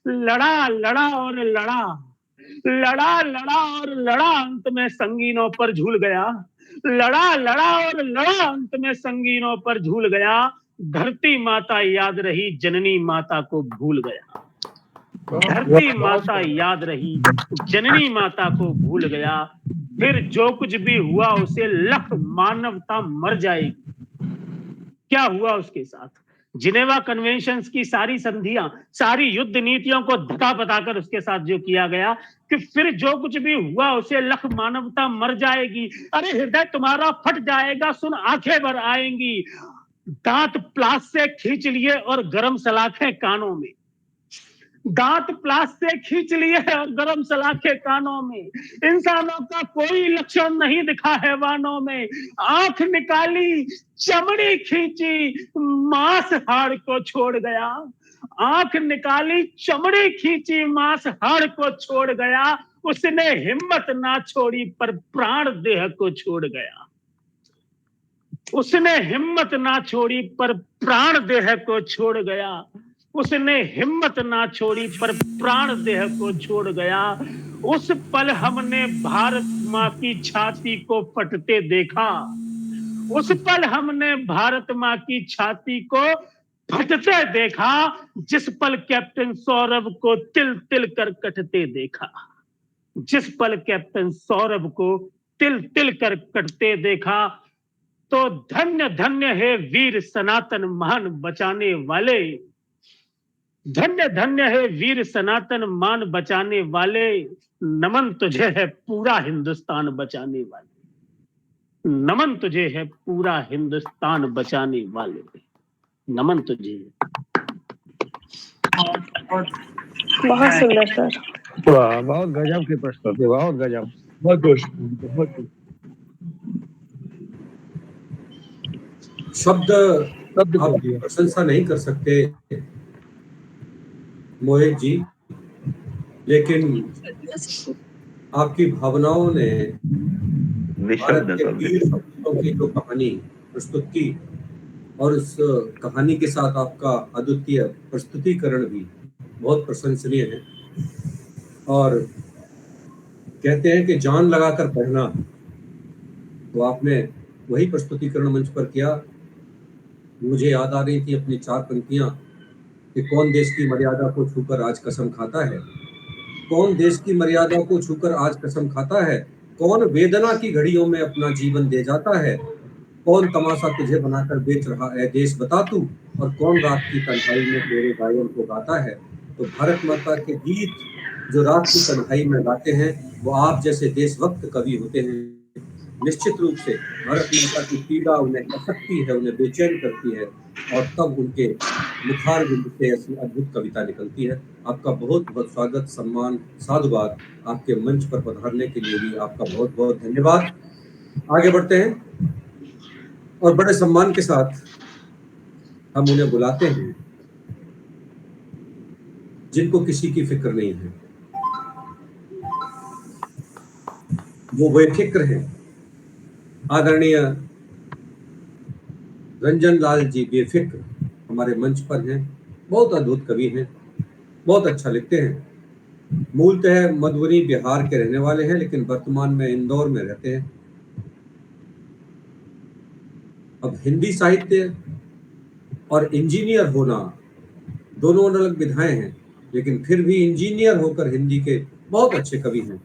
लड़ा लड़ा और लड़ा, लड़ा लड़ा और लड़ा, अंत में संगीनों पर झूल गया। लड़ा लड़ा और लड़ा, अंत में संगीनों पर झूल गया। धरती माता याद रही, जननी माता को भूल गया। धरती माता याद रही, जननी माता को भूल गया। फिर जो कुछ भी हुआ उसे लख मानवता मर जाएगी। क्या हुआ उसके साथ? जिनेवा कन्वेंशंस की सारी संधियां, सारी युद्ध नीतियों को धक्का बताकर उसके साथ जो किया गया कि फिर जो कुछ भी हुआ उसे लख मानवता मर जाएगी। अरे हृदय तुम्हारा फट जाएगा, सुन आंखें भर आएंगी। दांत प्लास से खींच लिए और गरम सलाखें कानों में, दांत प्लास से खींच लिए और गरम सलाखे कानों में। इंसानों का कोई लक्षण नहीं दिखा हैवानों में। आंख निकाली, चमड़ी खींची, मांस हाड़ को छोड़ गया। आंख निकाली, चमड़ी खींची, मांस हाड़ को छोड़ गया। उसने हिम्मत ना छोड़ी पर प्राण देह को छोड़ गया। उसने हिम्मत ना छोड़ी पर प्राण देह को छोड़ गया। उसने हिम्मत ना छोड़ी पर प्राण देह को छोड़ गया। उस पल हमने भारत माँ की छाती को फटते देखा। उस पल हमने भारत माँ की छाती को फटते देखा, जिस पल कैप्टन सौरभ को तिल तिल कर कटते देखा। जिस पल कैप्टन सौरभ को तिल तिल कर कटते देखा। तो धन्य धन्य है वीर सनातन मान बचाने वाले। धन्य धन्य है वीर सनातन मान बचाने वाले। नमन तुझे है पूरा हिंदुस्तान बचाने वाले। नमन तुझे है पूरा हिंदुस्तान बचाने वाले। नमन तुझे। बहुत सुंदर सर। वाह, बहुत गजब की प्रस्तुति, बहुत गजब। बहुत खुश, बहुत खुश। शब्द आप प्रशंसा नहीं कर सकते मोहित जी, लेकिन आपकी भावनाओं ने भारत के वीर सपूतों की जो कहानी प्रस्तुत की और उस कहानी के साथ आपका अद्वितीय प्रस्तुतिकरण भी बहुत प्रशंसनीय है। और कहते हैं कि जान लगाकर पढ़ना, तो आपने वही प्रस्तुतिकरण मंच पर किया। मुझे याद आ रही थी अपनी 4 पंक्तियां कि कौन देश की मर्यादा को छूकर आज कसम खाता है, कौन देश की मर्यादा को छूकर आज कसम खाता है, कौन वेदना की घड़ियों में अपना जीवन दे जाता है, कौन तमाशा तुझे बनाकर बेच रहा है देश बता तू, और कौन रात की तन्हाई में तेरे गायन को गाता है। तो भारत माता के गीत जो रात की तन्हाई में गाते हैं वो आप जैसे देशभक्त कवि होते हैं। निश्चित रूप से भारत माता की पीड़ा उन्हें कसकती है, उन्हें बेचैन करती है, और तब उनके मुखार बिंदु से ऐसी अद्भुत कविता निकलती है। आपका बहुत बहुत स्वागत, सम्मान, साधुवाद। आपके मंच पर पधारने के लिए भी आपका बहुत बहुत धन्यवाद। आगे बढ़ते हैं और बड़े सम्मान के साथ हम उन्हें बुलाते हैं जिनको किसी की फिक्र नहीं है। वो बेफिक्र हैं। आदरणीय रंजन लाल जी बेफिक्र हमारे मंच पर हैं। बहुत अद्भुत कवि हैं, बहुत अच्छा लिखते हैं। मूलतः मधुबनी बिहार के रहने वाले हैं, लेकिन वर्तमान में इंदौर में रहते हैं। अब हिंदी साहित्य और इंजीनियर होना दोनों अलग विधाएं हैं, लेकिन फिर भी इंजीनियर होकर हिंदी के बहुत अच्छे कवि हैं।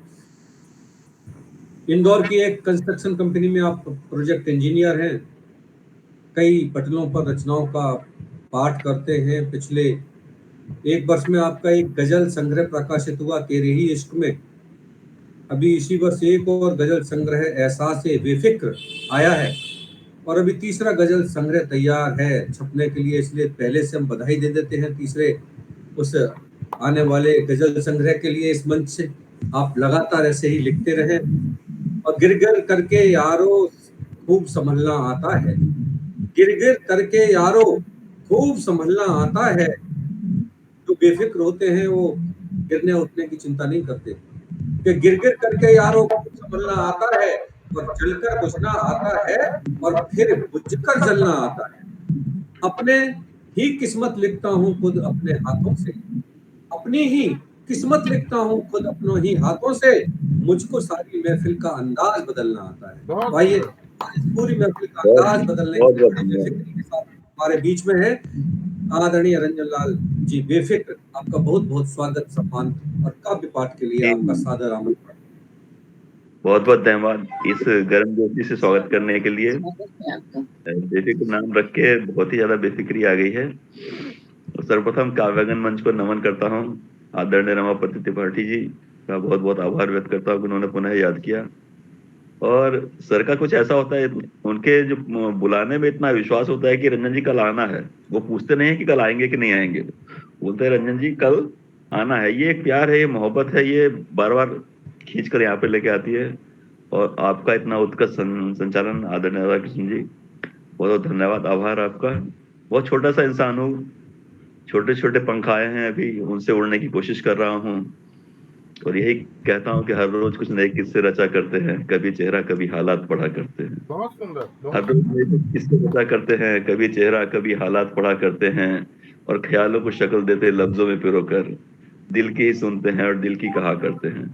इंदौर की एक कंस्ट्रक्शन कंपनी में आप प्रोजेक्ट इंजीनियर हैं। कई पटलों पर रचनाओं का पाठ करते हैं। पिछले 1 वर्ष में आपका एक गजल संग्रह प्रकाशित हुआ तेरे ही इश्क में। अभी इसी वर्ष एक और गजल संग्रह एहसास बेफिक्र आया है, और अभी तीसरा गजल संग्रह तैयार है छपने के लिए। इसलिए पहले से हम बधाई दे देते हैं तीसरे उस आने वाले गजल संग्रह के लिए। इस मंच से आप लगातार ऐसे ही लिखते रहें। और गिर गिर करके यारो खूब संभलना आता है, गिर गिर करके यारो खूब संभलना आता है, तो बेफिक्र होते हैं, वो गिरने उठने की चिंता नहीं करते कि गिर गिर करके यारों को संभलना आता है और जलकर बुझना आता है और फिर बुझकर जलना आता है। अपने ही किस्मत लिखता हूँ खुद अपने हाथों से, अपनी ही किस्मत लिखता हूँ खुद अपनों ही हाथों से, मुझको सारी महफिल का अंदाज बदलना आता है। भाई ये पूरी महफिल का अंदाज बदलने के लिए बड़ी बेफिक्री के साथ हमारे बीच में है आदरणीय रंजन लाल जी बेफिक्र। आपका बहुत बहुत स्वागत, सम्मान और काव्य पाठ के लिए आपका सादर आमंत्रण। बहुत बहुत धन्यवाद इस गर्म जोशी से स्वागत करने के लिए। बेफिक्र नाम रख के बहुत ही ज्यादा बेफिक्री आ गई है। सर्वप्रथम काव्यगन मंच को नमन करता हूँ। आदरणीय रमापति त्रिपाठी जी का बहुत बहुत आभार व्यक्त करता हूँ कि उन्होंने पुनः याद किया। और सर का कुछ ऐसा होता है, उनके जो बुलाने में इतना विश्वास होता है कि रंजन जी कल आना है। वो पूछते नहीं है कि कल आएंगे कि नहीं आएंगे, बोलते हैं रंजन जी कल आना है। ये एक प्यार है, ये मोहब्बत है, ये बार बार खींच कर यहाँ पे लेके आती है। और आपका इतना उत्कृष्ट संचालन आदरणीय राधा कृष्ण जी, बहुत बहुत धन्यवाद, आभार आपका। बहुत छोटा सा इंसान हूँ, छोटे छोटे पंख आए हैं, अभी उनसे उड़ने की कोशिश कर रहा हूँ। और यही कहता हूँ कि हर रोज कुछ नए किस्से रचा करते हैं, कभी चेहरा कभी हालात पढ़ा करते हैं। बहुत सुंदर। हर रोज नए किस्से रचा करते हैं, कभी चेहरा कभी हालात पढ़ा करते हैं, और ख्यालों को शक्ल देते लफ्जों में पिरोकर दिल की ही सुनते हैं और दिल की कहा करते हैं।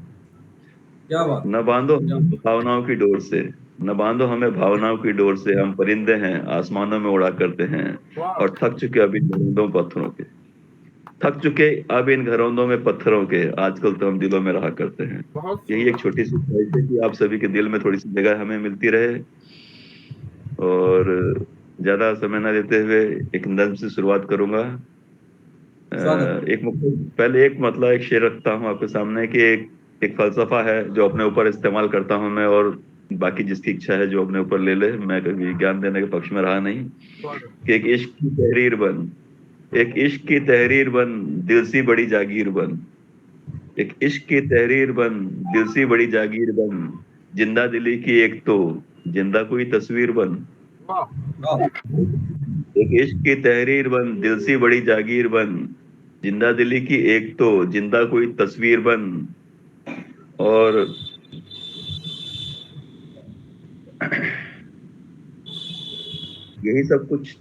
क्या बात। न बांधो भावनाओं की डोर से, न बांधो हमें भावनाओं की डोर से, हम परिंदे हैं आसमानों में उड़ा करते हैं। और थक चुके अब इन घरोंदों पत्थरों के, थक चुके अब इन घरोंदों में पत्थरों के, आजकल तो हम दिलों में रहा करते हैं। यही एक छोटी सी ख्वाहिश है कि आप सभी के दिल में थोड़ी सी जगह हमें मिलती रहे। और ज्यादा समय न लेते हुए एक नज़्म से शुरुआत करूंगा। पहले एक शेर रखता हूँ आपके सामने कि एक फलसफा है जो अपने ऊपर इस्तेमाल करता हूँ मैं, और बाकी जिसकी इच्छा है जो अपने ऊपर ले ले, मैं कभी ज्ञान देने के पक्ष में रहा नहीं। कि एक इश्क की तहरीर बन, एक इश्क की तहरीर बन, दिल सी बड़ी जागीर बन, एक इश्क की तहरीर बन, दिल सी बड़ी जागीर बन, जिंदा दिली की एक तो जिंदा कोई तस्वीर बन। एक इश्क की तहरीर बन, दिल सी बड़ी जागीर बन, जिंदा दिली की एक तो जिंदा कोई तस्वीर बन। और यही सब कुछ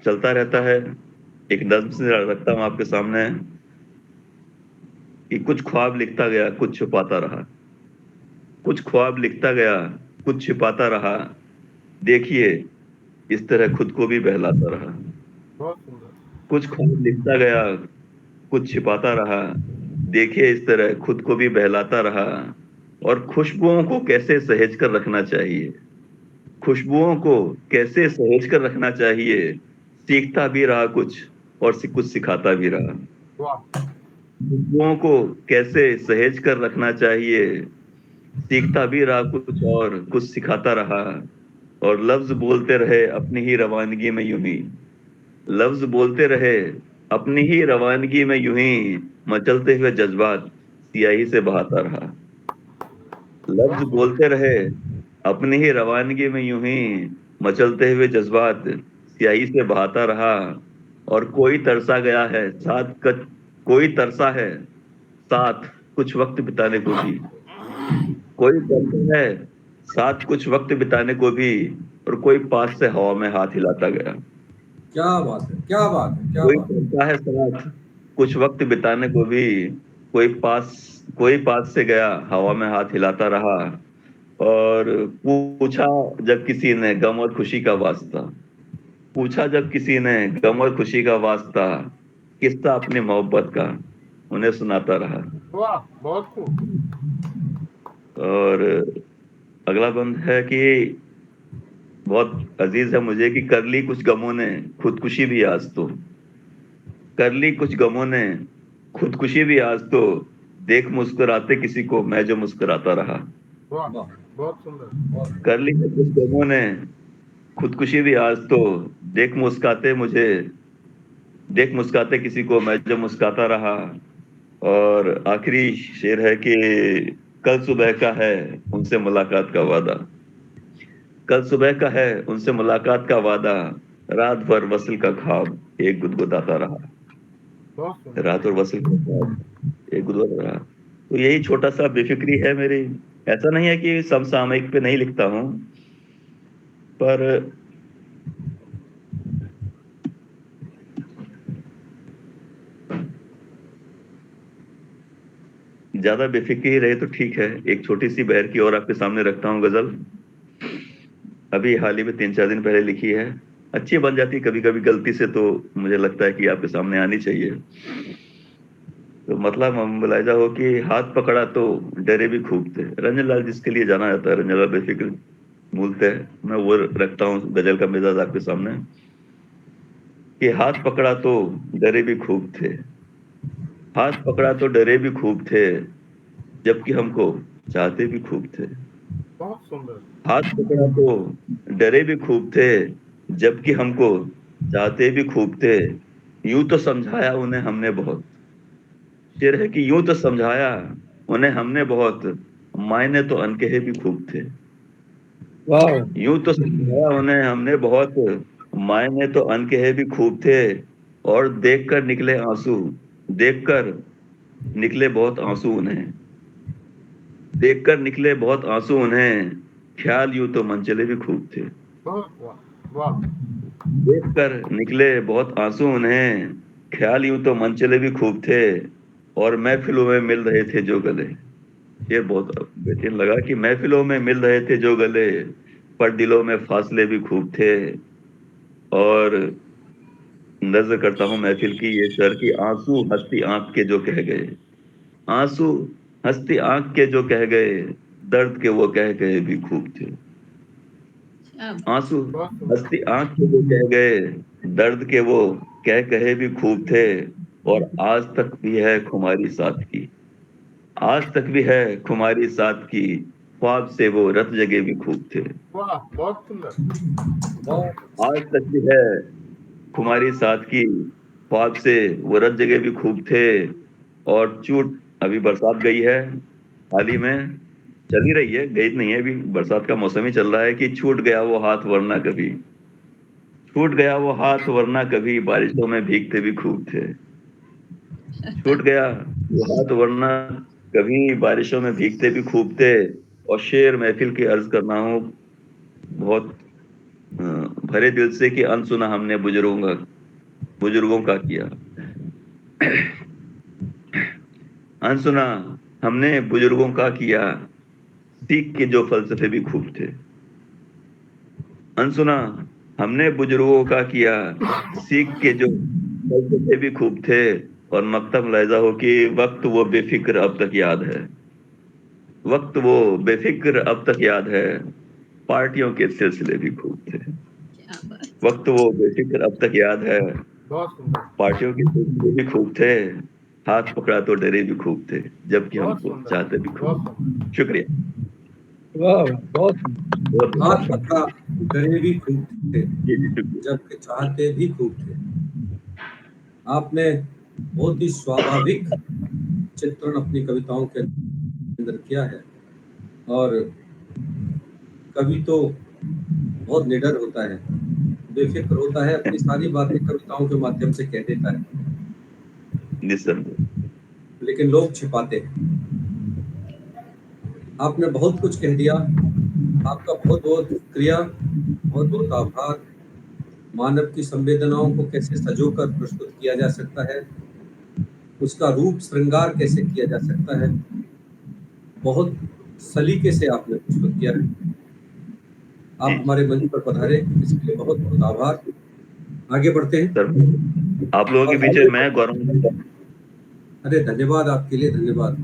चलता रहता है। एक नज़्म से रखता हूँ आपके सामने कि कुछ ख्वाब लिखता गया कुछ छुपाता रहा, कुछ ख्वाब लिखता गया कुछ छिपाता रहा, देखिए इस तरह खुद को भी बहलाता रहा। कुछ ख्वाब लिखता गया कुछ छिपाता रहा, देखिए इस तरह खुद को भी बहलाता रहा। और खुशबुओं को कैसे सहेज कर रखना चाहिए, खुशबुओं को कैसे सहेज कर रखना चाहिए, सीखता भी रहा कुछ और कुछ सिखाता भी रहा। खुशबुओं को कैसे सहेज कर रखना चाहिए, सीखता भी रहा कुछ और कुछ सिखाता रहा। और लफ्ज बोलते रहे अपनी ही रवानगी में यूं ही, लफ्ज बोलते रहे अपनी ही रवानगी में यूं ही, मचलते हुए जज्बात सियाही से बहाता रहा। लफ्ज बोलते रहे अपनी ही रवानगी में यूं ही, मचलते हुए जज्बात स्याही से बहाता रहा। और कोई तरसा गया है कोई तरसा है साथ कुछ वक्त बिताने को भी, कोई तरसा है साथ कुछ वक्त बिताने को भी, और कोई पास से हवा में हाथ हिलाता गया। क्या बात है, क्या बात है, क्या कोई बात तरसा है साथ कुछ वक्त बिताने को भी, कोई पास से गया हवा में हाथ हिलाता रहा। और पूछा जब किसी ने गम और खुशी का वास्ता, पूछा जब किसी ने गम और खुशी का वास्ता, किस्सा अपनी मोहब्बत का उन्हें सुनाता रहा। वाह, बहुत खूब। और अगला बंद है कि बहुत अजीज है मुझे कि कर ली कुछ गमों ने खुदकुशी भी आज तो, कर ली कुछ गमों ने खुदकुशी भी आज तो, देख मुस्कुराते किसी को मैं जो मुस्कुराता रहा। वाह, बहुत सुंदर। कर ली कुछ गमों ने खुदकुशी भी आज तो, देख मुस्काते किसी को मैं जो मुस्काता रहा। और आखिरी शेर है कि कल सुबह का है उनसे मुलाकात का वादा, कल सुबह का है उनसे मुलाकात का वादा, रात भर वसल का ख्वाब एक गुदगुदाता रहा। बहुत सुंदर। रात और वसल के साथ एक गुरुद्वारा रहा। तो यही छोटा सा बेफिक्री है मेरी। ऐसा नहीं है कि समसामयिक पे नहीं लिखता हूँ, पर ज्यादा बेफिक्री ही रहे तो ठीक है। एक छोटी सी बहर की और आपके सामने रखता हूँ गजल। अभी हाल ही में 3-4 दिन पहले लिखी है। अच्छी बन जाती कभी कभी गलती से, तो मुझे लगता है कि आपके सामने आनी चाहिए। तो मतलब हम मुलायजा हो कि हाथ पकड़ा तो डरे भी खूब थे। रंजन लाल जिसके लिए जाना जाता है, रंजन लाल बेफिक्र मूलतः, मैं वो रखता हूँ गजल का मिजाज आपके सामने कि हाथ पकड़ा तो डरे भी खूब थे, हाथ पकड़ा तो डरे भी खूब थे, जबकि हमको चाहते भी खूब थे। बहुत सुंदर। हाथ पकड़ा तो डरे भी खूब थे, जबकि हमको चाहते भी खूब थे। यूं तो समझाया उन्हें हमने बहुत, शेर है कि यूं तो समझाया उन्हें हमने बहुत, मायने तो अनकहे भी खूब थे। वाह, यूं तो समझाया उन्हें हमने बहुत, मायने तो अनकहे भी खूब थे। और देखकर निकले आंसू, देखकर निकले बहुत आंसू उन्हें, देखकर निकले बहुत आंसू उन्हें, ख्याल यूं तो मनचले भी खूब थे। बहुत वाह वाह। देखकर निकले बहुत आंसू उन्हें, ख्याल यूं तो मनचले भी खूब थे। और महफिलों में मिल रहे थे जो गले, ये बहुत बेहतरीन लगा कि महफिलों में मिल रहे थे जो गले, पर दिलों में फासले भी खूब थे। और नज्र करता हूँ महफिल की ये शर की, आंसू हंसती आंख के जो कह गए, आंसू हंसती आंख के जो कह गए, दर्द के वो कह गए भी खूब थे। आंसू बहुत सुंदर। हंसती आंख के वो कह गए, दर्द के वो कह कहे भी खूब थे। और आज तक भी है खुमारी साथ की, आज तक भी है खुमारी साथ की, ख्वाब से वो रत जगे भी खूब थे। वाह बहुत सुंदर। आज तक भी है खुमारी साथ की, ख्वाब से वो रत जगे भी खूब थे। और चूट, अभी बरसात गई है हाल ही में, चल ही रही है, गई नहीं है, अभी बरसात का मौसम ही चल रहा है कि छूट गया वो हाथ वरना कभी, छूट गया वो हाथ वरना कभी, बारिशों में भीगते भी खूब थे। छूट गया वो हाथ वरना कभी, बारिशों में भीगते भी खूब थे। और शेर महफिल की अर्ज करना हूँ बहुत भरे दिल से कि अनसुना हमने बुजुर्गों का किया, अनसुना हमने बुजुर्गों का किया, सीख के जो फलसफे भी खूब थे। अनसुना हमने बुजुर्गों का किया, सीख के जो फलसफे भी खूब थे। और मकतब लहजा हो कि वक्त वो बेफिक्र अब तक याद है, वक्त वो बेफिक्र अब तक याद है, पार्टियों के सिलसिले भी खूब थे। वक्त वो बेफिक्र अब तक याद है, बहुत सुंदर। पार्टियों के सिलसिले भी खूब थे, हाथ पकड़ा तो डरे भी खूब थे, जबकि बहुत हमको सुंदर। चाहते भी खूब। बहुत सुंदर। शुक्रिया। वाह, बहुत बहुत हाथ पकड़ा डरे भी खूब थे, जी जी, शुक्रिया। जबकि चाहते भी खूब थे। आपने बहुत ही स्वाभाविक चित्रण अपनी कविताओं के अंदर किया है। और कवि तो बहुत निडर होता है, बेफिक्र होता है, अपनी सारी बातें कविताओं के माध्यम से कह देता है, निस्संदेह। लेकिन लोग छिपाते हैं। आपने बहुत कुछ कह दिया, आपका बहुत बहुत शुक्रिया, बहुत बहुत आभार। मानव की संवेदनाओं को कैसे सजोकर प्रस्तुत किया जा सकता है, उसका रूप श्रृंगार कैसे किया जा सकता है, बहुत सलीके से आपने प्रस्तुत किया है। आप हमारे मंच पर पधारे, इसके लिए बहुत बहुत आभार। आगे बढ़ते हैं सर, आप लोगों के और बीच आगे मैं गौरव, अरे धन्यवाद, आपके लिए धन्यवाद।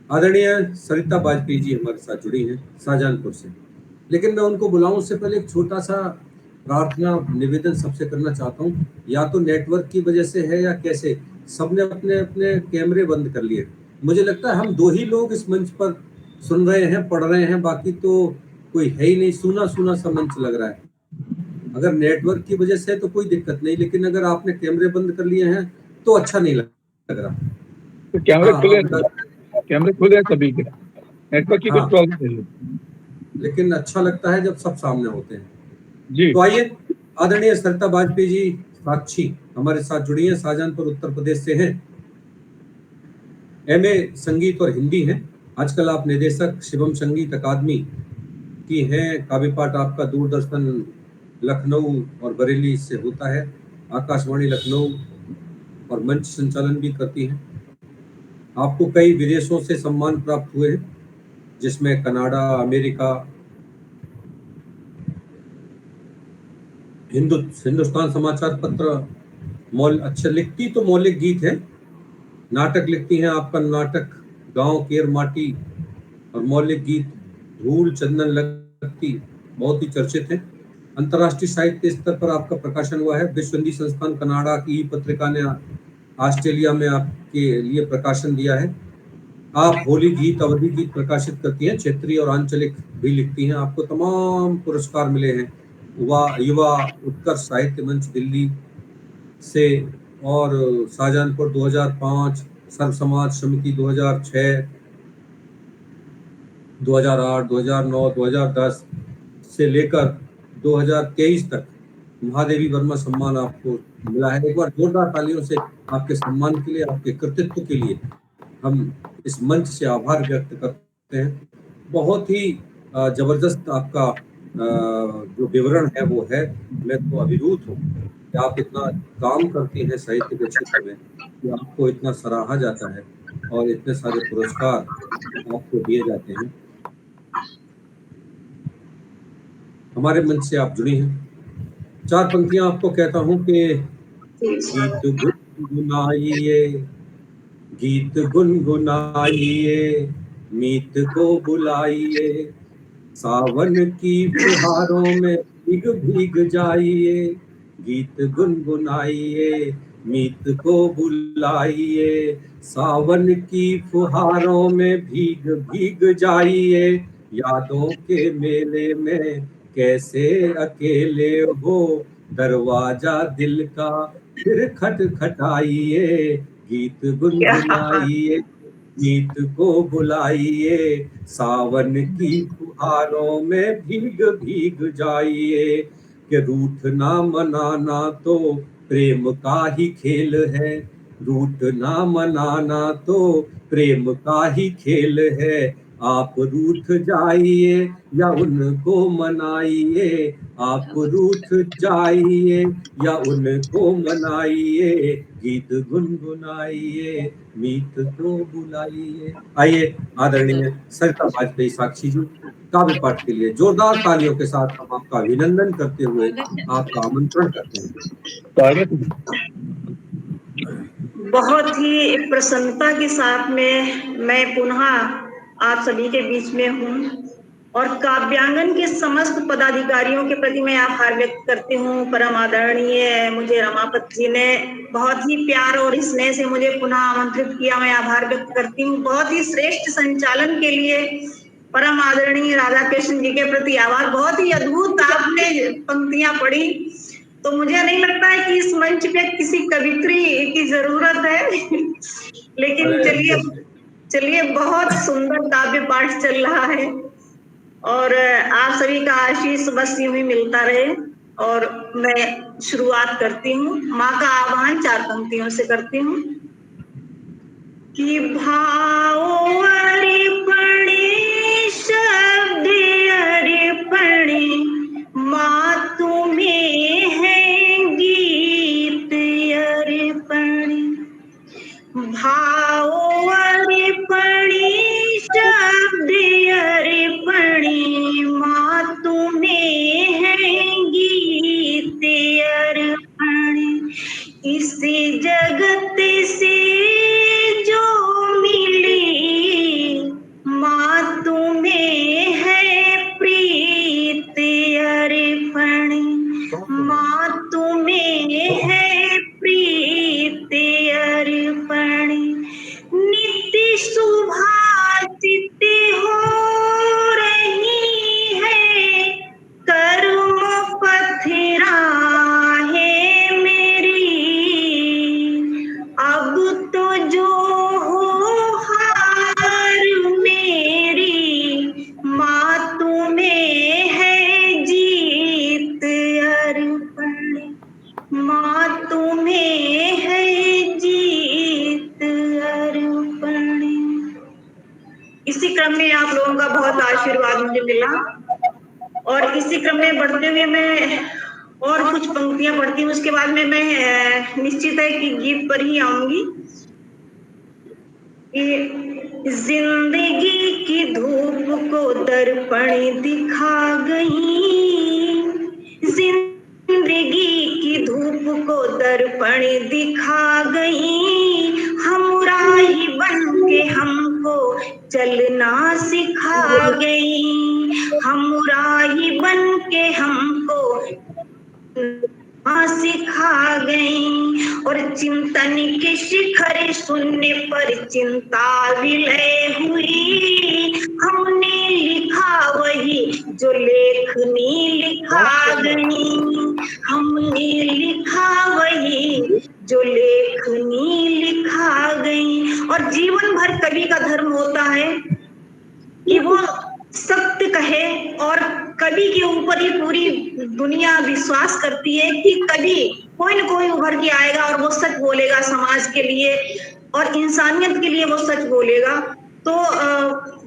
आदरणीय सरिता वाजपेयी जी हमारे साथ जुड़ी हैं शाहजहांपुर से, लेकिन मैं उनको बुलाऊं उससे पहले एक छोटा सा प्रार्थना निवेदन सबसे करना चाहता हूं। या तो नेटवर्क की वजह से है या कैसे, सबने अपने अपने कैमरे बंद कर लिए। मुझे लगता है हम दो ही लोग इस मंच पर सुन रहे हैं, पढ़ रहे हैं, बाकी तो कोई है ही नहीं, सूना सूना सा मंच लग रहा है। अगर नेटवर्क की वजह से है तो कोई दिक्कत नहीं, लेकिन अगर आपने कैमरे बंद कर लिए हैं तो अच्छा नहीं लग रहा। तो कैमरे हाँ, खुले हाँ, हैं, कैमरे खुले हैं सभी के, नेटवर्क की कुछ हाँ, प्रॉब्लम नहीं है। लेकिन अच्छा लगता है जब सब सामने होते हैं। जी, तो आइए आदरणीय सरिता वाजपेयी जी साक्षी हमारे साथ जुड़ी हैं, शाहजहानपुर उत्तर प्रदेश से हैं। एमए संगीत और हिंदी हैं। आजकल आप निदेशक शिवम संगीत अकादमी की हैं। काव्य पाठ आपका दूरदर्शन लखनऊ और बरेली से होता है। आकाशवाणी लखनऊ और मंच संचालन भी करती हैं। आपको कई विदेशों से सम्मान प्राप्त हुए हैं, जिसमें कनाडा, अमेरिका, हिंदुस्तान समाचार पत्र। अच्छा लिखती तो मौलिक गीत है, नाटक लिखती हैं। आपका नाटक गांव केर माटी और मौलिक गीत धूल चंदन लगती बहुत ही चर्चित है। अंतर्राष्ट्रीय साहित्य स्तर पर आपका प्रकाशन हुआ है। विश्व हिंदी संस्थान कनाडा की पत्रिका ने ऑस्ट्रेलिया में आपके लिए प्रकाशन दिया है। आप होली गीत, अवधि गीत प्रकाशित करती हैं। क्षेत्रीय और आंचलिक भी लिखती हैं। आपको तमाम पुरस्कार मिले हैं। युवा उत्कर्ष साहित्य मंच दिल्ली से और शाहजहानपुर 2005, सर्व समाज समिति 2006, 2008, 2009, 2010 से लेकर 2023 तक महादेवी वर्मा सम्मान आपको मिला है। एक बार जोरदार तालियों से आपके सम्मान के लिए, आपके कृतित्व के लिए हम इस मंच से आभार व्यक्त करते हैं। बहुत ही जबरदस्त आपका जो विवरण है वो है। मैं तो अभिभूत हूँ कि आप इतना काम करती हैं साहित्य के क्षेत्र में कि आपको इतना सराहा जाता है और इतने सारे पुरस्कार आपको दिए जाते हैं। हमारे मंच से आप जुड़ी हैं। 4 पंक्तियां आपको कहता हूं कि गीत गुनगुनाइए, गीत गुनगुनाइए, मीत को बुलाइए, सावन की फुहारों में भीग भीग जाइए। गीत गुनगुनाइए, मीत को बुलाइए, सावन की फुहारों में भीग भीग जाइए। यादों के मेले में कैसे अकेले हो, दरवाजा दिल का फिर खटखटाइए। गीत गुनगुनाइए, गीत को बुलाइए, सावन की फुहारों में भीग भीग जाइए। कि रूठना मनाना तो प्रेम का ही खेल है, रूठना मनाना तो प्रेम का ही खेल है। आप रूठ जाइए या उनको मनाइए, आप रूठ जाइए या उनको मनाइए। गीत गुनगुनाइए, मीत को बुलाइए। आइए आदरणीय सरिता वाजपेयी साक्षी जी काव्य पाठ के लिए जोरदार तालियों के साथ हम आपका अभिनंदन करते हुए आपका आमंत्रण करते हैं। बहुत ही प्रसन्नता के साथ में मैं पुनः आप सभी के बीच में हूँ और काव्यांगन के समस्त पदाधिकारियों के प्रति मैं आभार व्यक्त करती हूँ। परम आदरणीय मुझे रमापति जी ने बहुत ही प्यार और स्नेह से मुझे पुनः आमंत्रित किया, मैं आभार व्यक्त करती हूँ। बहुत ही श्रेष्ठ संचालन के लिए परम आदरणीय राधा कृष्ण जी के प्रति आभार। बहुत ही अद्भुत आपने पंक्तियां पढ़ी, तो मुझे नहीं लगता है कि इस मंच पे किसी कवित्री की जरूरत है लेकिन चलिए बहुत सुंदर काव्य पाठ चल रहा है और आप सभी का आशीष बस यूं ही मिलता रहे। और मैं शुरुआत करती हूँ, माँ का आह्वान 4 पंक्तियों से करती हूँ कि भाव अर्पणे शब्द अर्पणे, माँ तुम्हें है गीत अर्पणे। भाव अर्पणे शब्द अर्पणे, माँ तुम्हें है गीत अर्पणे। इस जगत से जो मिले क्रम में आप लोगों का बहुत आशीर्वाद मुझे मिला और इसी क्रम में बढ़ते हुए मैं और कुछ पंक्तियां पढ़ती हूँ, उसके बाद में मैं निश्चित है कि गीत पर ही आऊंगी। जिंदगी की धूप को दर्पण दिखा गई, जिंदगी की धूप को दर्पण दिखा गई, हम राही बन के हमको चलना सिखा गई, हम राही बन के हमको सिखा गई। और चिंतन के शिखर सुनने पर चिंता विलय हुई, हमने लिखा वही जो लेखनी लिखा गई, हमने लिखा वही जो लेखनी लिखा गई। और जीवन भर कवि का धर्म होता है कि वो सत्य कहे और कवि के ऊपर ही पूरी दुनिया विश्वास करती है कि कवि कोई न कोई उभर के आएगा और वो सच बोलेगा समाज के लिए और इंसानियत के लिए वो सच बोलेगा। तो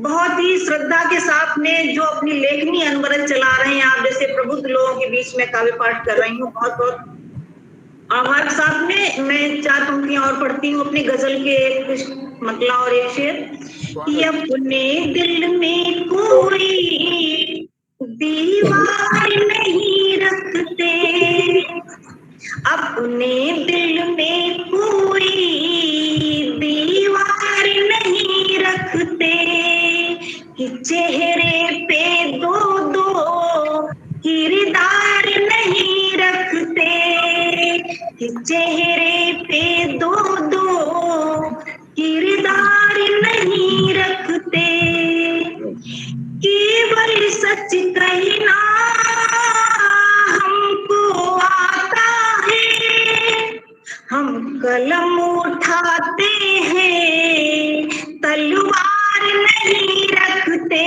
बहुत ही श्रद्धा के साथ में जो अपनी लेखनी अनवरत चला रहे हैं आप जैसे प्रबुद्ध लोगों के बीच में काव्य पाठ कर रही हूँ, बहुत बहुत आभार। साथ में मैं 4 पंक्तियां और पढ़ती हूँ अपनी गजल के कुछ मतला और एक शेर। अपने दिल में कोई दीवार नहीं रखते, अपने दिल में कोई दीवार नहीं रखते, कि चेहरे पे दो दो किरदार नहीं रखते, कि चेहरे पे दो दो किरदार नहीं रखते, केवल सच कहना हमको आता है, हम कलम उठाते हैं तलवार नहीं रखते,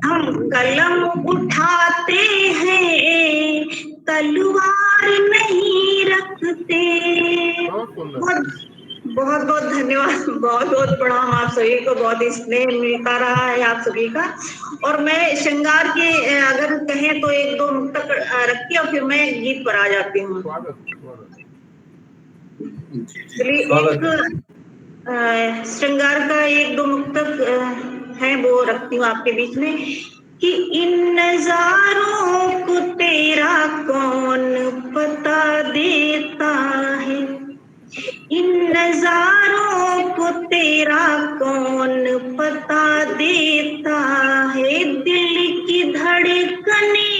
हम कलम उठाते हैं तलवार नहीं रखते। बहुत बहुत धन्यवाद, बहुत बहुत प्रणाम आप सभी को, बहुत स्नेह मिलता रहा है आप सभी का। और मैं श्रृंगार के अगर कहें तो 1-2 मुक्तक रखती और फिर मैं गीत पर आ जाती हूँ। चलिए एक श्रृंगार का 1-2 मुक्तक है वो रखती हूँ आपके बीच में कि इन नजारों को तेरा कौन पता देता है, इन नजारों को तेरा कौन पता देता है, दिल की धड़कने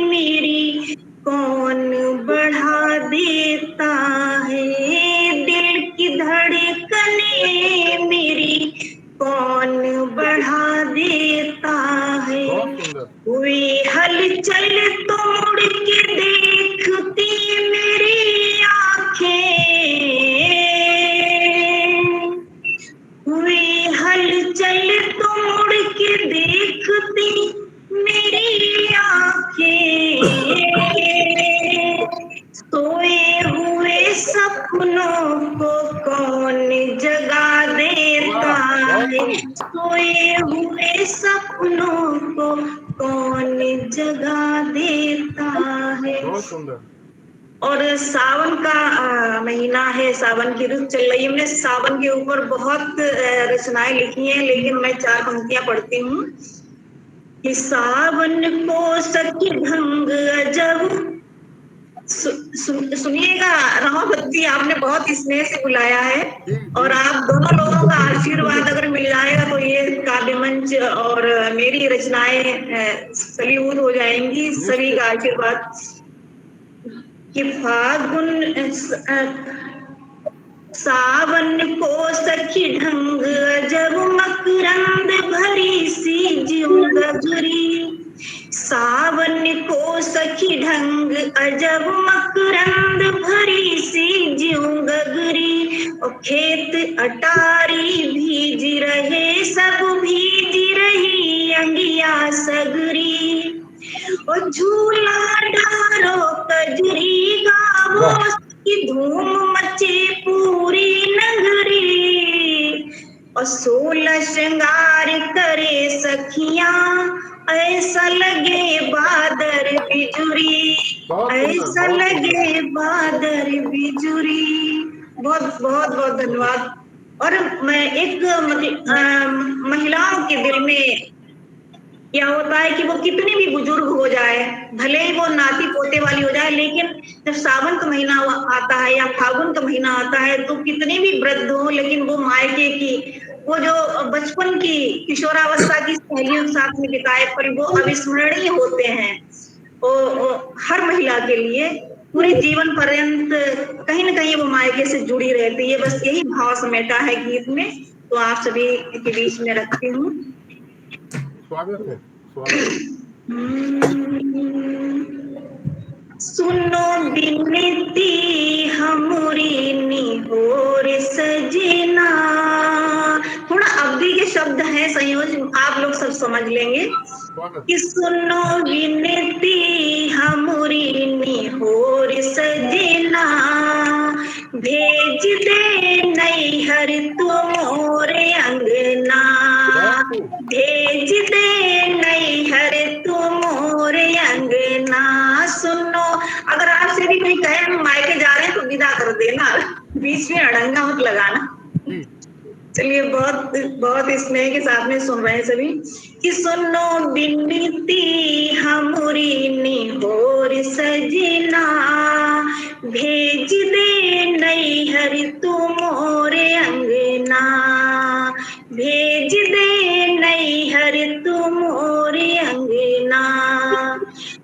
मेरी कौन बढ़ा देता है, दिल की धड़कने मेरी कौन बढ़ा देता है, कोई हलचल तोड़ के देखती मेरी आंखें, कोई हलचल तोड़ के देखती मेरी आंखें, सोए हुए सपनों को कौन जगा देता है, सोए हुए सपनों को कौन जगा देता है। और सावन का महीना है, सावन की रुत चल रही है, हमने सावन के ऊपर बहुत रचनाएं लिखी हैं, लेकिन मैं 4 पंक्तियां पढ़ती हूँ कि सावन को सखी ढंग अजब, सुनिएगा रमापति, आपने बहुत स्नेह से बुलाया है और आप दोनों लोगों का आशीर्वाद अगर मिल जाएगा तो ये काव्य मंच और मेरी रचनाएं फलीभूत हो जाएंगी, सभी का आशीर्वाद। कि फागुन सावन को सखी ढंग जब मकरंद भरी सी ज्यों गगरी, सावन को सखी ढंग अजब मकरंद भरी सी ज्यों गगरी, और खेत अटारी भीज रहे सब भीज रही अंगिया सगरी, और झूला डारो कजरी गावो की धूम मचे पूरी नगरी, और 16 श्रृंगार करे सखियां, ऐसा लगे बादर बिजुरी, ऐसा लगे बादर बिजुरी। बहुत बहुत बहुत धन्यवाद। और मैं एक महिलाओं के दिल में क्या होता है कि वो कितनी भी बुजुर्ग हो जाए, भले ही वो नाती पोते वाली हो जाए, लेकिन जब सावन का महीना आता है या फागुन का महीना आता है तो कितने भी वृद्ध हो, लेकिन वो मायके की वो जो बचपन की किशोरावस्था की सहेलियों के साथ में बिताए पल वो अविस्मरणीय होते हैं। वो हर महिला के लिए पूरे जीवन पर्यंत कहीं न कहीं वो मायके से जुड़ी रहती है। बस यही भाव समेटा है गीत में, तो आप सभी के बीच में रखती हूँ। स्वागत है, स्वागत। सुनो बिनती हमरी निहोर सजना, थोड़ा अवधि के शब्द हैं संयोजन, आप लोग सब समझ लेंगे कि सुनो बिनती हमरी निहोर सजना, भेज दे नैहर तुमोरे अंगना, भेज दे नैहर तुमोरे अंगना। सुनो, अगर आपसे भी कोई कहे हम मायके जा रहे हैं तो विदा कर देना, बीच में अड़ंगा मत लगाना। चलिए, बहुत बहुत स्नेह के साथ में सुन रहे हैं सभी कि सुनो बिनती हमरी निहोर सजना, भेज दे नैहर तुमोरे अंगना, भेज दे नैहर तुमोरे अंगना।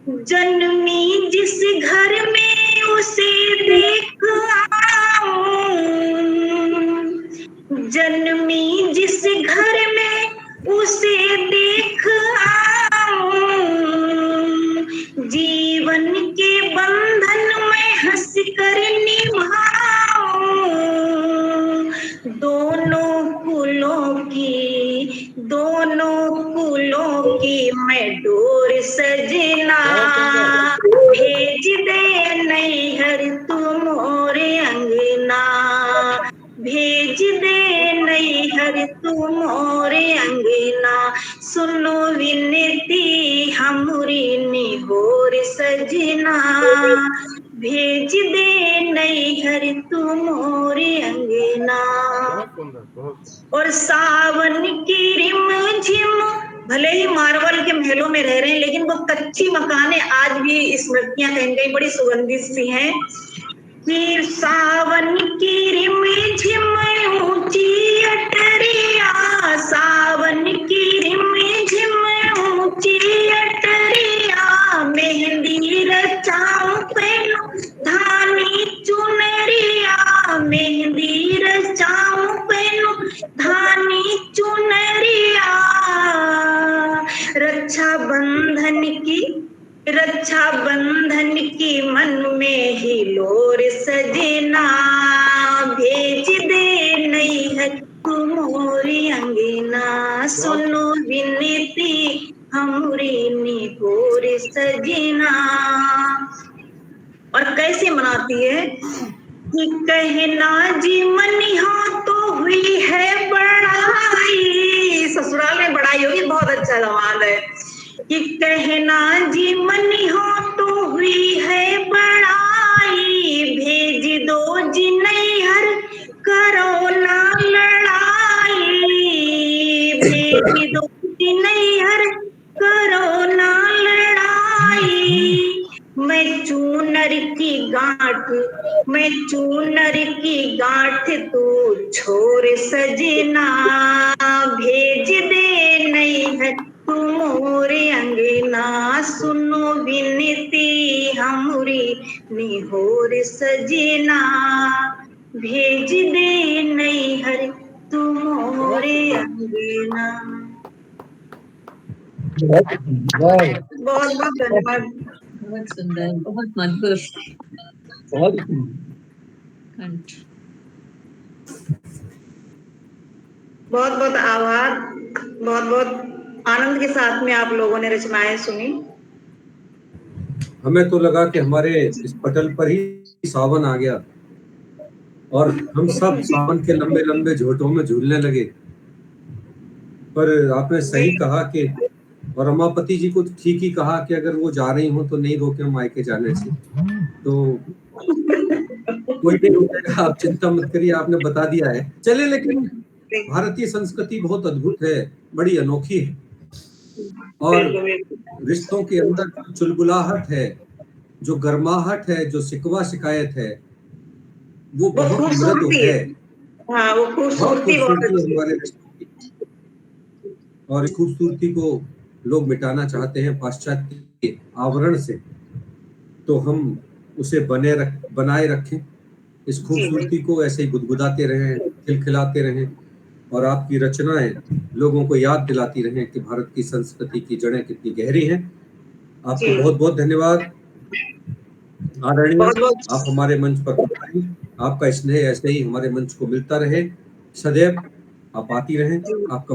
जन्मी जिस घर में उसे देख आऊं, जन्मी जिस घर में उसे देख आऊं, जीवन के बंधन में हंस कर निभाऊं, दोनों कुलों की मैं डोर सजना, भेज दे नैहर तुमोरे अंगना, भेज दे नैहर तुमोरे अंगना। सुनो विनती हमरी निहोर सजना, भेज दे नैहर तुमोरे अंगना। और सावन की रिमझिम, भले ही मार्बल के महलों में रह रहे हैं, लेकिन वो कच्ची मकाने आज भी स्मृतियां कहीं कहीं बड़ी सुगंधित सी हैं। फिर सावन की रिमझिम ऊंची अटरिया, सावन की रिमझिम ऊंची अटरिया, मेहंदी रचाऊं पहनूं धानी चुनरिया, मेहंदी रचाऊं पहनूं धानी चुनरिया। रक्षा बंधन की मन में ही लोर सजना, भेज दे नैहर तुमोरी अंगना। सुनो विनती हमरी निहोर सजना। और कैसे मनाती है कि कहना जी मनिहा तो हुई है बड़ाई, ससुराल में बड़ाई होगी, बहुत अच्छा सवाल है कि कहना जी मनिहा तो हुई है बड़ाई, भेज दो जी नैहर करो ना लड़ाई, भेज दो जी नैहर करो ना लड़ाई। मैं चूनर की गांठ तू छोर सजना, भेज दे नैहर तुमोरे अंगना। सुनो विनती हमरी निहोर सजना, भेज दे नैहर तुमोरे अंगना। बहुत बहुत धन्यवाद। बहुत सुंदर, बहुत मधुर कंठ। बहुत बहुत आभार, बहुत बहुत आनंद के साथ में आप लोगों ने रचनाएं सुनी। हमें तो लगा कि हमारे इस पटल पर ही सावन आ गया और हम सब सावन के लंबे लंबे झोटों में झूलने लगे। पर आपने सही कहा कि, और रमापति जी को ठीक ही कहा कि अगर वो जा रही हो तो नहीं रोके मायके जाने से, तो कोई नहीं रोकेगा, आप चिंता मत करिए, आपने बता दिया है। चलिए, लेकिन भारतीय संस्कृति बहुत अद्भुत है, बड़ी अनोखी है, और रिश्तों के अंदर जो चुलबुलाहट है, जो गर्माहट है, जो शिकवा शिकायत है, वो बहुत मृदु है। हाँ, वो खूबसूरती हमारे रिश्तों की, और इस खूबसूरती को लोग मिटाना चाहते हैं पाश्चात्य के आवरण से, तो हम उसे बनाए रखें, इस खूबसूरती को ऐसे ही गुदगुदाते रहें, खिलखिलाते रहें, और आपकी रचनाएं लोगों को याद दिलाती रहें कि भारत की संस्कृति की जड़ें कितनी गहरी हैं। आपको बहुत बहुत धन्यवाद आदरणीय, आप हमारे मंच पर पधारिए, आपका स्नेह ऐसे ही हमारे मंच को मिलता रहे सदैव, आप आती रहें। आपका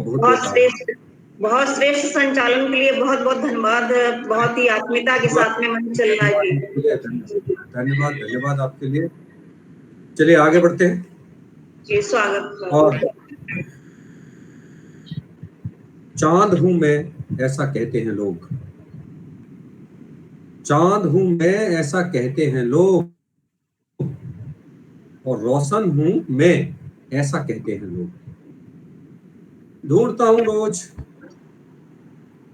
बहुत श्रेष्ठ संचालन के लिए बहुत बहुत धन्यवाद, बहुत ही आत्मीयता के साथ में मंच चल रहा है। धन्यवाद, धन्यवाद आपके लिए। चलिए आगे बढ़ते हैं जी, स्वागत। और चांद हूं मैं ऐसा कहते हैं लोग, चांद हूं मैं ऐसा कहते हैं लोग, और रोशन हूं मैं ऐसा कहते हैं लोग। ढूंढता हूं रोज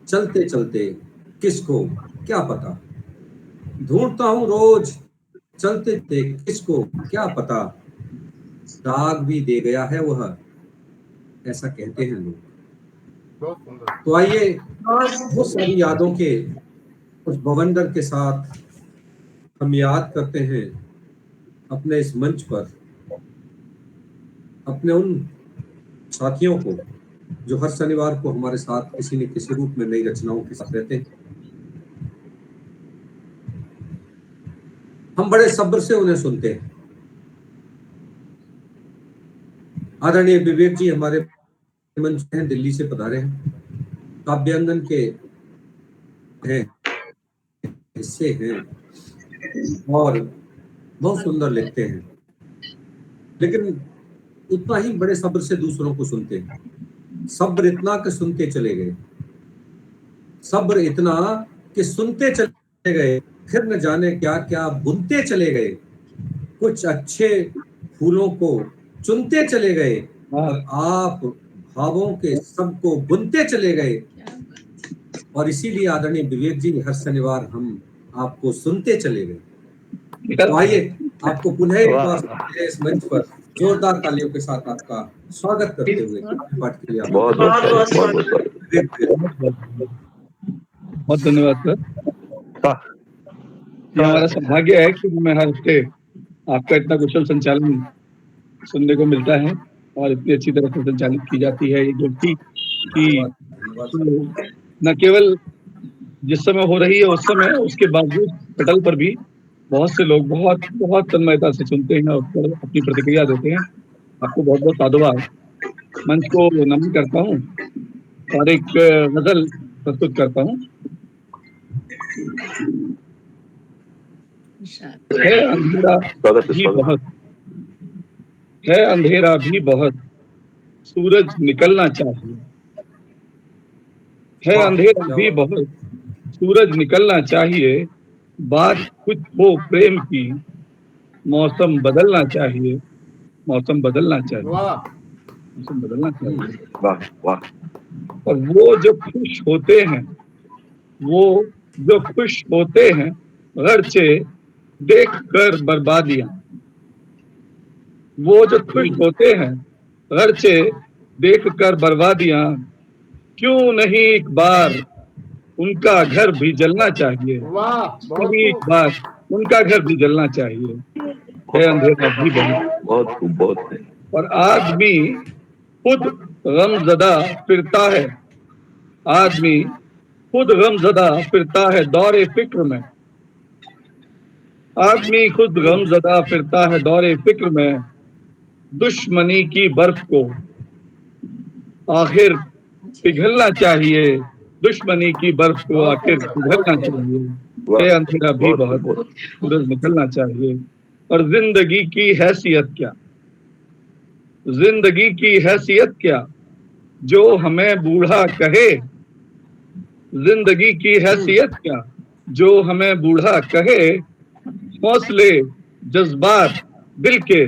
चलते चलते किसको क्या पता, ढूंढता हूं रोज चलते चलते किसको क्या पता, दाग भी दे गया है वह ऐसा कहते हैं लोग। तो आइए बहुत सारी यादों के उस बवंडर के साथ हम याद करते हैं अपने इस मंच पर अपने उन साथियों को जो हर शनिवार को हमारे साथ किसी न किसी रूप में नई रचनाओं के साथ रहते हैं। हम बड़े सब्र से उन्हें सुनते हैं। आदरणीय विवेक जी हमारे मंच हैं, दिल्ली से पधारे हैं, काव्यांगन के हैं, हिस्से हैं और बहुत सुंदर लिखते हैं, लेकिन उतना ही बड़े सब्र से दूसरों को सुनते हैं। सब्र इतना कि सुनते चले गए, सब्र इतना कि सुनते चले गए, फिर न जाने क्या क्या बुनते चले गए, कुछ अच्छे फूलों को चुनते चले गए और आप भावों के सबको बुनते चले गए। और इसीलिए आदरणीय विवेक जी हर शनिवार हम आपको सुनते चले गए। तो आइए आपको पुनः एक बार इस मंच पर जोरदार तालियों के साथ आपका स्वागत करते हुए पाठ के लिए बहुत धन्यवाद सर। ये हमारा सौभाग्य है कि मैं हर हफ्ते आपका इतना कुशल संचालन सुनने को मिलता है और इतनी अच्छी तरह से संचालित की जाती है ये गोष्ठी कि न केवल जिस समय हो रही है उस समय, उसके बावजूद पटल पर भी बहुत से लोग बहुत बहुत तन्मयता से सुनते हैं और पर अपनी प्रतिक्रिया देते हैं। आपको बहुत बहुत साधुवाद। मंच को नमन करता हूँ और एक गजल प्रस्तुत करता हूँ। है अंधेरा भी बहुत, है अंधेरा भी बहुत, सूरज निकलना चाहिए, है अंधेरा भी बहुत, सूरज निकलना चाहिए, बात कुछ हो प्रेम की, मौसम बदलना चाहिए, मौसम बदलना चाहिए, मौसम बदलना चाहिए। वाह वाह। और वो जो खुश होते हैं, वो जो खुश होते हैं, गरचे देख कर बर्बादियां, वो जो खुश होते हैं गरचे देख कर बर्बादियां, क्यों नहीं एक बार उनका घर भी जलना चाहिए, एक बार उनका घर भी जलना चाहिए। है अंधेरा भी बहुत। और आदमी खुद गमज़दा फिरता है, आदमी खुद गमज़दा फिरता है दौरे फिक्र में, आदमी खुद गमज़दा फिरता है दौरे फिक्र में, दुश्मनी की बर्फ को आखिर पिघलना चाहिए, दुश्मनी की बर्फ को आखिर पिघलना चाहिए। ये अंधेरा भी बहुत, सूरज निकलना चाहिए। और जिंदगी की हैसियत क्या, जिंदगी की हैसियत क्या, जो हमें बूढ़ा कहे, जिंदगी की हैसियत क्या, जो हमें बूढ़ा कहे, हौसले जज्बात दिल के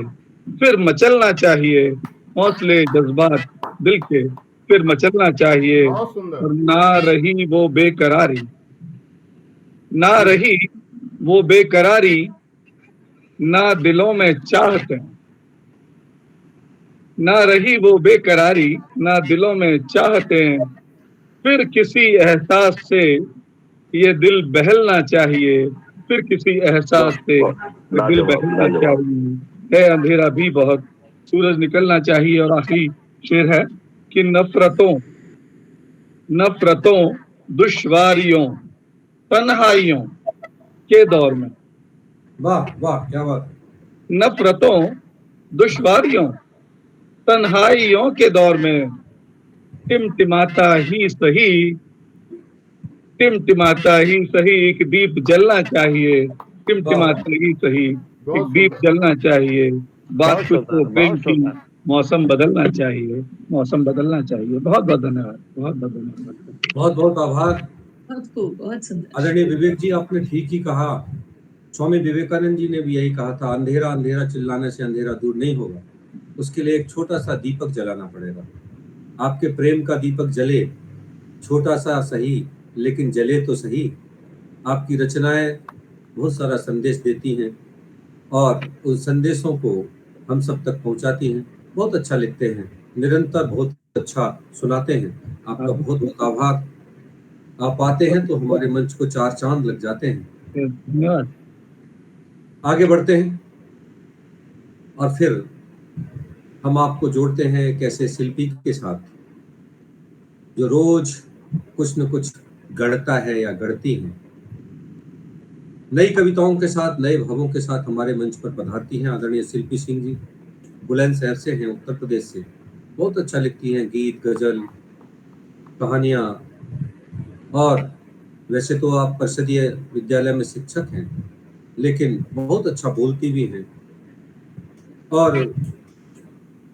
फिर मचलना चाहिए, हौसले जज्बात दिल के फिर मचलना चाहिए। बहुत सुंदर। और ना रही वो बेकरारी, ना रही वो बेकरारी, ना दिलों में चाहते, ना रही वो बेकरारी, ना दिलों में चाहते हैं, फिर किसी एहसास से ये दिल बहलना चाहिए, फिर किसी एहसास से ये दिल बहलना चाहिए। है अंधेरा भी बहुत, सूरज निकलना चाहिए। और आखिरी शेर है कि नफरतों नफरतों दुश्वारियों तन्हाइयों के दौर में, वाह वाह, क्या बात। नफरतों दुश्वारियों तन्हाइयों के दौर में टिमटिमाता ही सही, टिमटिमाता ही सही एक दीप जलना चाहिए, टिमटिमाता ही सही एक दीप जलना चाहिए। बात कुछ तो प्रेम की, मौसम बदलना चाहिए, मौसम बदलना चाहिए। बहुत बहुत धन्यवाद, बहुत बहुत धन्यवाद, बहुत बहुत आभार। बहुत खूब, बहुत सुंदर। आदरणीय विवेक जी, आपने ठीक ही कहा। स्वामी विवेकानंद जी ने भी यही कहा था, अंधेरा अंधेरा चिल्लाने से अंधेरा दूर नहीं होगा, उसके लिए एक छोटा सा दीपक जलाना पड़ेगा। आपके प्रेम का दीपक जले, छोटा सा सही लेकिन जले तो सही। आपकी रचनाएं बहुत सारा संदेश देती हैं और उन संदेशों को हम सब तक पहुंचाती हैं। बहुत अच्छा लिखते हैं, निरंतर बहुत अच्छा सुनाते हैं। आपका बहुत बहुत आभार। आप आते हैं तो हमारे मंच को 4 चांद लग जाते हैं। धन्यवाद। आगे बढ़ते हैं और फिर हम आपको जोड़ते हैं एक ऐसे शिल्पी के साथ जो रोज कुछ न कुछ गढ़ता है या गढ़ती है। नई कविताओं के साथ, नए भावों के साथ हमारे मंच पर पधारती हैं आदरणीय शिल्पी सिंह जी। बुलंदशहर से हैं, उत्तर प्रदेश से। बहुत अच्छा लिखती हैं, गीत, गजल, कहानियाँ। और वैसे तो आप परिषदीय विद्यालय में शिक्षक हैं, लेकिन बहुत अच्छा बोलती भी हैं और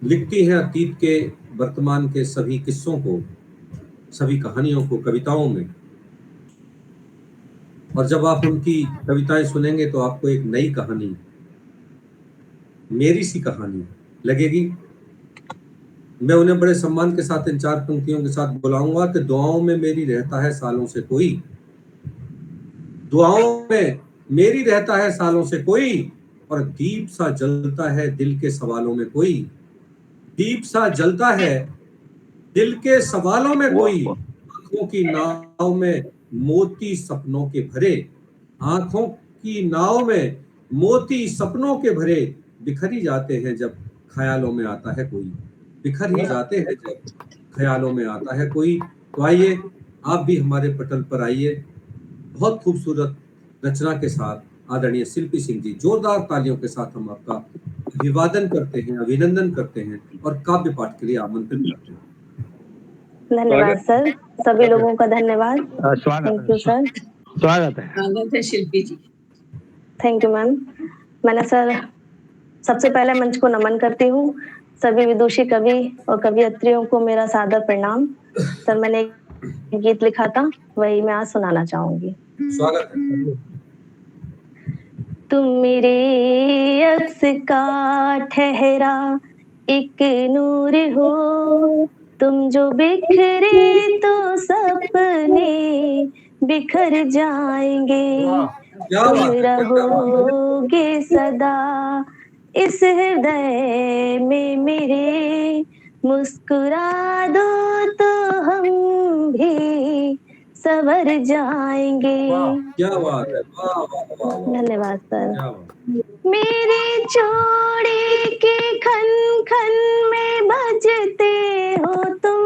लिखती हैं अतीत के, वर्तमान के सभी किस्सों को, सभी कहानियों को कविताओं में। और जब आप उनकी कविताएं सुनेंगे तो आपको एक नई कहानी, मेरी सी कहानी लगेगी। मैं उन्हें बड़े सम्मान के साथ इन 4 पंक्तियों के साथ बुलाऊंगा कि दुआओं में मेरी रहता है सालों से कोई, दुआओं में मेरी रहता है सालों से कोई, और दीप सा जलता है दिल के सवालों में कोई, दीप सा जलता है दिल के सवालों में कोई, आंखों की नाव में मोती सपनों के भरे, आंखों की नाव में मोती सपनों के भरे, बिखर ही जाते हैं जब ख्यालों में आता है कोई, बिखर ही जाते हैं जब ख्यालों में आता है कोई। तो आइए आप भी हमारे पटल पर आइए। बहुत खूबसूरत रचना के साथ आदरणीय शिल्पी सिंह जी, जोरदार तालियों के साथ हम आपका अभिवादन करते हैं, अभिनंदन करते हैं और काव्य पाठ के लिए आमंत्रित करते हैं। धन्यवाद सर, सभी लोगों का धन्यवाद। Thank you sir. स्वागत है। स्वागत है Shilpi ji. Thank you ma'am. मैंने सर सबसे पहले मंच को नमन करती हूँ। सभी विदुषी कवि और कवियत्रियों को मेरा सादर प्रणाम। सर मैंने एक गीत लिखा था, वही मैं आज सुनाना चाहूंगी। स्वागत है। तुम मेरे अक्स का ठहरा एक नूर हो, तुम जो बिखरे तो सपने बिखर जाएंगे, तुम रहोगे सदा इस हृदय में मेरे, मुस्कुरा दो तो हम भी सवर जाएंगे। क्या बात है, वाह वाह वाह। धन्यवाद सर। मेरी चूड़ी के खन खन में बजते हो तुम,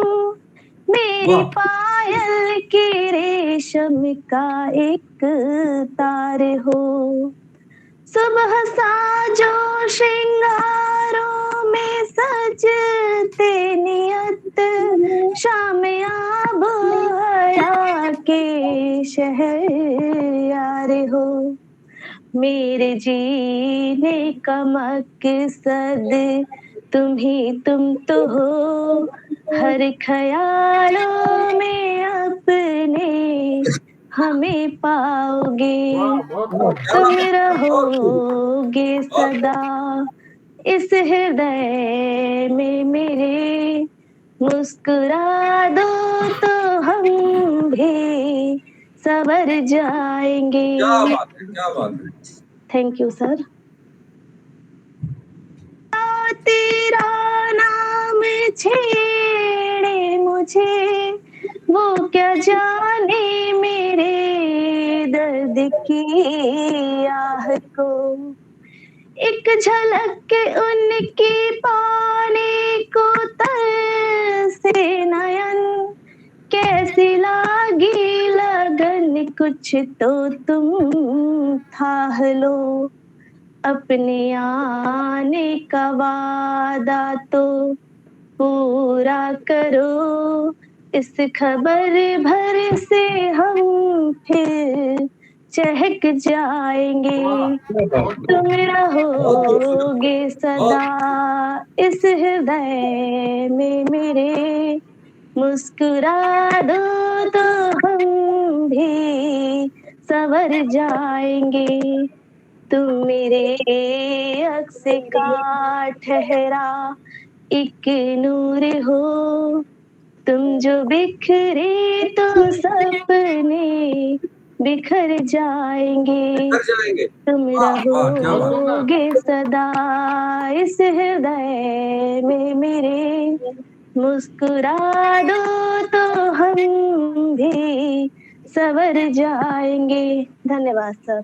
मेरी पायल के रेशम का एक तार हो, सुबह साजो श्रृंगारों में सजते नियत, शाम आब हरा के शहरयार हो, मेरे जीने का मकसद तुम ही तुम तो हो, हर ख्यालों में अपने हमें पाओगे, तुम रहोगे सदा इस हृदय में मेरे। मुस्कुरा दो तो हम भी सवर जाएंगे। क्या बात है, क्या बात है। Thank you sir. तेरा नाम छेड़े मुझे, वो क्या जाने मेरे दर्द की आह को। एक झलक के उनके पाने को तरसे नयन, कैसी लागी लगन कुछ तो तुम थाह लो। अपने आने का वादा तो पूरा करो, इस खबर भर से हम फिर चहक जाएंगे। तुम रहोगे सदा इस हृदय में मेरे। मुस्कुरा दो तो हम भी सवर जाएंगे। तुम मेरे अक्स का ठहरा एक नूर हो, तुम जो बिखरे तो सपने बिखर जाएंगे। तुम रहोगे सदा इस हृदय में मेरे। मुस्कुरा दो तो हम भी सवर जाएंगे। धन्यवाद सर।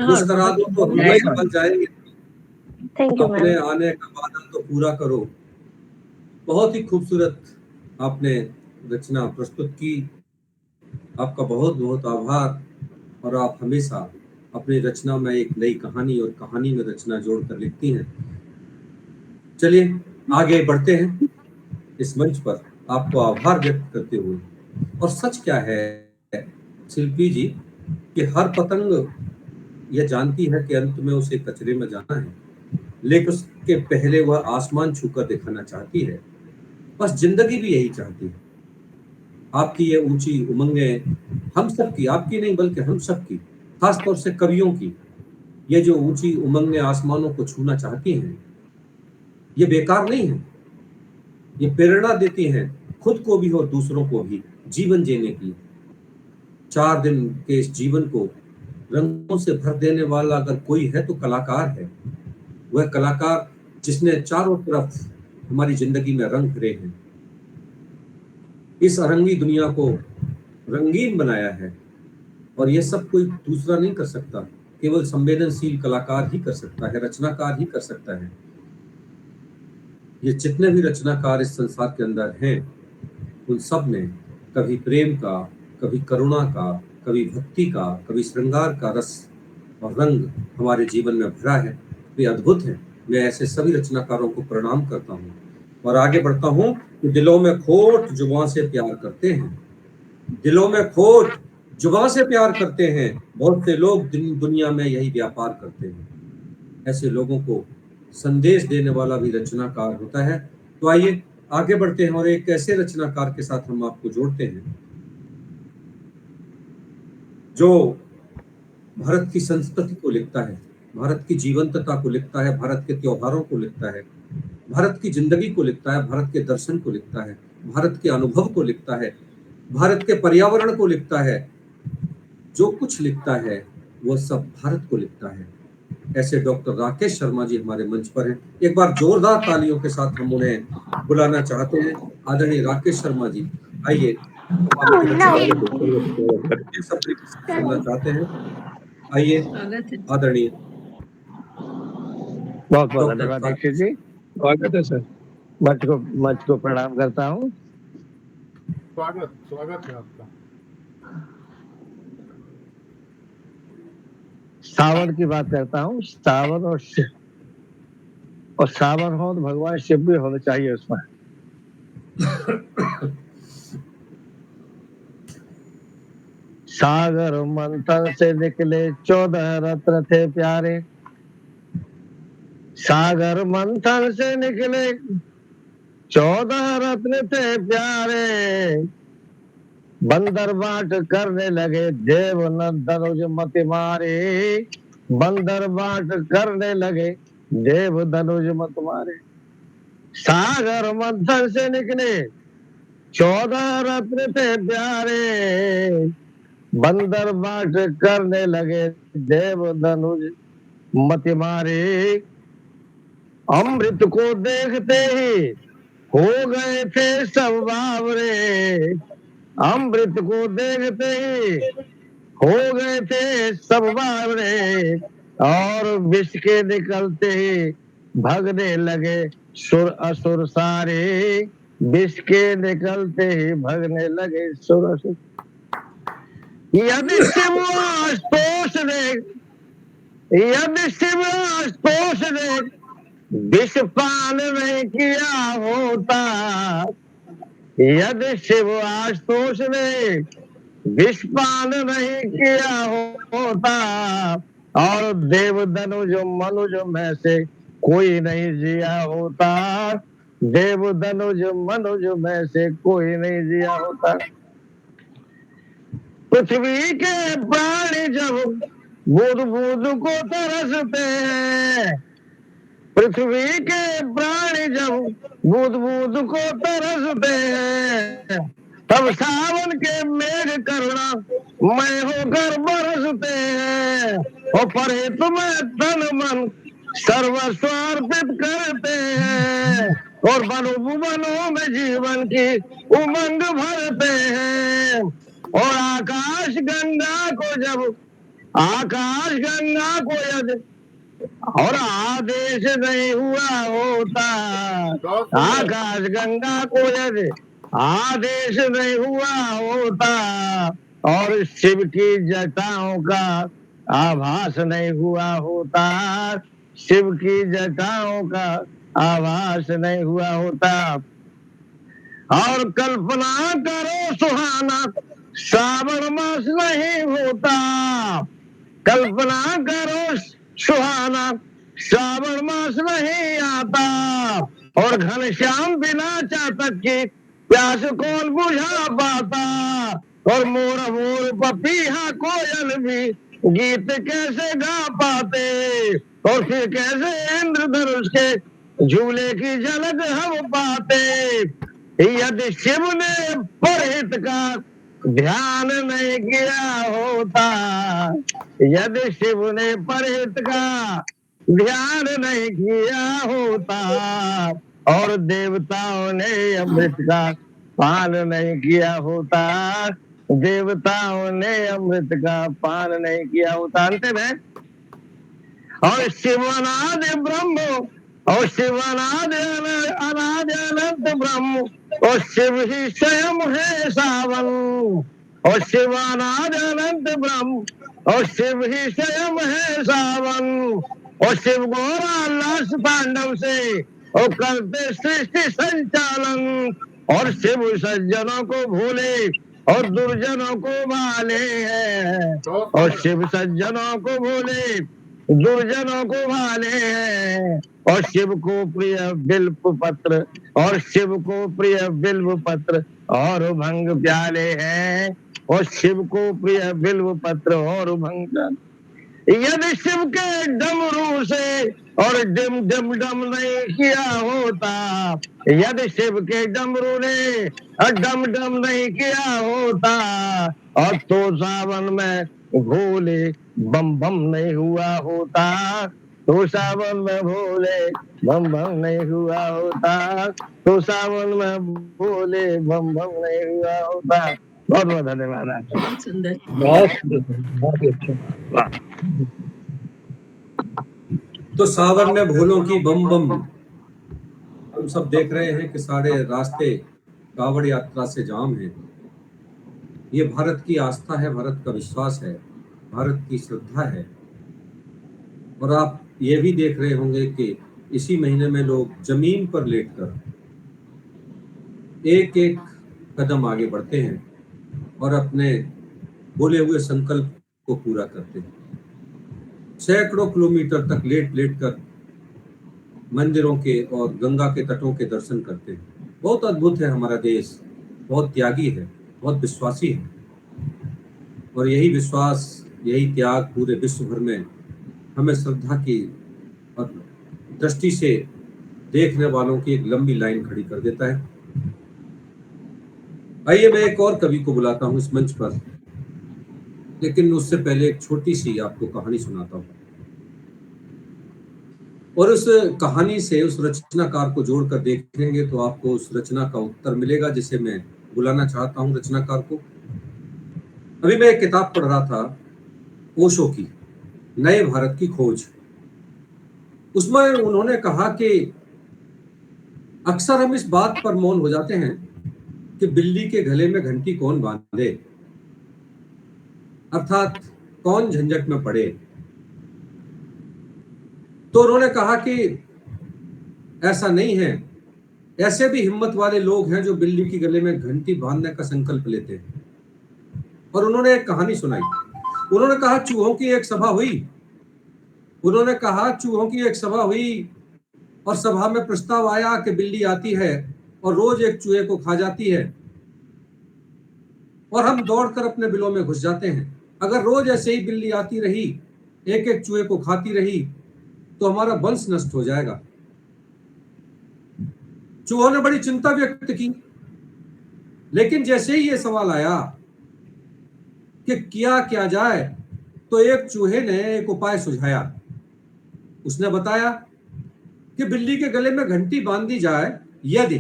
मुस्कुरा दो तो हम भी सवर जाएंगे। थैंक यू अपने मैम। आने का वादा तो पूरा करो। बहुत ही खूबसूरत आपने रचना प्रस्तुत की। आपका बहुत बहुत आभार। और आप हमेशा अपनी रचना में एक नई कहानी और कहानी में रचना जोड़कर लिखती हैं। चलिए आगे बढ़ते हैं इस मंच पर आपको आभार व्यक्त करते हुए। और सच क्या है शिल्पी जी कि हर पतंग यह जानती है कि अंत में उसे कचरे में जाना है, लेकिन उसके पहले वह आसमान छूकर दिखाना चाहती है। बस जिंदगी भी यही चाहती है। आपकी ये ऊंची उमंगें हम सब की, आपकी नहीं बल्कि हम सब की, खासतौर से कवियों की, ये जो ऊंची उमंगें आसमानों को छूना चाहती हैं, ये बेकार नहीं है। ये प्रेरणा देती हैं खुद को भी और दूसरों को भी जीवन जीने की। 4 दिन के इस जीवन को रंगों से भर देने वाला अगर कोई है तो कलाकार है। वह कलाकार जिसने चारों तरफ हमारी जिंदगी में रंग भरे हैं, इस अरंगी दुनिया को रंगीन बनाया है। और यह सब कोई दूसरा नहीं कर सकता, केवल संवेदनशील कलाकार ही कर सकता है, रचनाकार ही कर सकता है। ये जितने भी रचनाकार इस संसार के अंदर हैं, उन सब ने कभी प्रेम का, कभी करुणा का, कभी भक्ति का, कभी श्रृंगार का रस और रंग हमारे जीवन में भरा है। वे अद्भुत हैं। मैं ऐसे सभी रचनाकारों को प्रणाम करता हूँ और आगे बढ़ता हूँ कि दिलों में खोट जुबान से प्यार करते हैं। दिलों में खोट जुबान से प्यार करते हैं। बहुत से लोग दुनिया में यही व्यापार करते हैं। ऐसे लोगों को संदेश देने वाला भी रचनाकार होता है। तो आइए आगे बढ़ते हैं और एक ऐसे रचनाकार के साथ हम आपको जोड़ते हैं जो भारत की संस्कृति को लिखता है, भारत की जीवंतता को लिखता है, भारत के त्योहारों को लिखता है, भारत की जिंदगी को लिखता है, भारत के दर्शन को लिखता है, भारत के अनुभव को लिखता है, भारत के पर्यावरण को लिखता है। जो कुछ लिखता है वो सब भारत को लिखता है। ऐसे डॉक्टर राकेश शर्मा जी हमारे मंच पर हैं। एक बार जोरदार तालियों के साथ हम उन्हें बुलाना चाहते हैं। आदरणीय राकेश शर्मा जी, आइए सुनना चाहते हैं। आइए आदरणीय बहुत बहुत धन्यवाद दीक्षित जी। स्वागत है सर। मंच को प्रणाम करता हूँ। स्वागत है आपका। सावन की बात करता हूँ। सावन और सावन हो तो भगवान शिव भी होने चाहिए उसमें। सागर मंथन से निकले 14 रत्न थे प्यारे, सागर मंथन से निकले 14 रत्न थे प्यारे, बंदर बांट करने लगे देव धनुष मति मारे, बंदर बांट करने लगे देव धनुष मत मारे। सागर मंथन से निकले 14 रत्न थे प्यारे, बंदर बांट करने लगे देव धनुष मत मारे। अमृत को देखते ही हो गए थे सब बावरे, अमृत को देखते ही हो गए थे सब बावरे, और विष के निकलते ही भगने लगे सुर असुर सारे, विष के निकलते ही भगने लगे सुर असुर। यदि शिव आशुतोष ने, यदि शिव आशुतोष ने विष पान नहीं किया होता, यदि शिव आशुतोष ने विष पान नहीं किया होता, और देव धनुष मनुज में से कोई नहीं जिया होता, देव धनुष मनुज में से कोई नहीं जिया होता। पृथ्वी के प्राणी जब बूंद बूंद को तरसते हैं, पृथ्वी के प्राणी जब बूंद बूंद को तरसते हैं, तब सावन के मेघ करुणा मैं होकर बरसते हैं, और परहित में तन मन सर्वस्व अर्पित करते हैं, और वनों भुवनों में जीवन की उमंग भरते हैं। और आकाश गंगा को जब, आकाश गंगा को यदि और आदेश नहीं हुआ होता, आकाश गंगा को यदि आदेश नहीं हुआ होता, और शिव की जटाओं का आभास नहीं हुआ होता, शिव की जटाओं का आभास नहीं हुआ होता। और कल्पना करो सुहाना श्रावण मास नहीं होता, कल्पना करो सुहाना श्रावण मास नहीं आता, और घनश्याम बिना चातक की प्यास कौन बुझा पाता, और मोर मोर पपीहा कोयल भी गीत कैसे गा पाते, और फिर कैसे इंद्रधनुष के झूले की झलक हम पाते। यदि शिव ने परहित का ध्यान नहीं किया होता, यदि शिव ने परहित का ध्यान नहीं किया होता, और देवताओं ने अमृत का पान नहीं किया होता, देवताओं ने अमृत का पान नहीं किया होता। अंत में और शिवनाद ब्रह्म, और शिवनाद अनाद अनंत ब्रह्म, और शिव ही स्वयं है सावन, और शिवानाद अनंत ब्रह्म, और शिव ही स्वयं है सावन, और शिव गौरा लाश तांडव से और करते सृष्टि संचालन, और शिव सज्जनों को भूले और दुर्जनों को भाले हैं, और शिव सज्जनों को भूले दुर्जनों को भाले हैं, और शिव को प्रिय बिल्व पत्र, और शिव को प्रिय बिल्व पत्र और भंग प्याले हैं, और शिव को प्रिय बिल्व पत्र और भंग। यदि शिव के डमरू से और डम डम डम नहीं किया होता, यदि शिव के डमरू ने डम डम नहीं किया होता, और तो सावन में भोले बम बम नहीं हुआ होता, तो सावन में भोले बम बम नहीं हुआ होता, तो सावन में भोले बम बम नहीं हुआ होता। बहुत बहुत धन्यवाद। बहुत सुंदर, बहुत अच्छा। वाह। तो सावन में भोलों की बम बम, हम सब देख रहे हैं कि सारे रास्ते कावड़ यात्रा से जाम हैं। ये भारत की आस्था है, भारत का विश्वास है, भारत की श्रद्धा है। और आप ये भी देख रहे होंगे कि इसी महीने में लोग जमीन पर लेटकर एक एक कदम आगे बढ़ते हैं और अपने बोले हुए संकल्प को पूरा करते हैं। सैकड़ों किलोमीटर तक लेट लेट कर मंदिरों के और गंगा के तटों के दर्शन करते हैं। बहुत अद्भुत है हमारा देश, बहुत त्यागी है, बहुत विश्वासी है, और यही विश्वास, यही त्याग पूरे विश्व भर में हमें श्रद्धा की और दृष्टि से देखने वालों की एक लंबी लाइन खड़ी कर देता है। आइए मैं एक और कवि को बुलाता हूं इस मंच पर, लेकिन उससे पहले एक छोटी सी आपको कहानी सुनाता हूं, और उस कहानी से उस रचनाकार को जोड़कर देखेंगे तो आपको उस रचना का उत्तर मिलेगा जिसे मैं बुलाना चाहता हूं रचनाकार को। अभी मैं एक किताब पढ़ रहा था ओशो की, नए भारत की खोज। उसमें उन्होंने कहा कि अक्सर हम इस बात पर मौन हो जाते हैं कि बिल्ली के गले में घंटी कौन बांधे, अर्थात कौन झंझट में पड़े। तो उन्होंने कहा कि ऐसा नहीं है, ऐसे भी हिम्मत वाले लोग हैं जो बिल्ली के गले में घंटी बांधने का संकल्प लेते हैं। और उन्होंने एक कहानी सुनाई। उन्होंने कहा चूहों की एक सभा हुई। उन्होंने कहा चूहों की एक सभा हुई और सभा में प्रस्ताव आया कि बिल्ली आती है और रोज एक चूहे को खा जाती है और हम दौड़कर अपने बिलों में घुस जाते हैं। अगर रोज ऐसे ही बिल्ली आती रही, एक एक चूहे को खाती रही, तो हमारा वंश नष्ट हो जाएगा। चूहों ने बड़ी चिंता व्यक्त की, लेकिन जैसे ही ये सवाल आया कि किया जाए, तो एक चूहे ने एक उपाय सुझाया। उसने बताया कि बिल्ली के गले में घंटी बांध दी जाए, यदि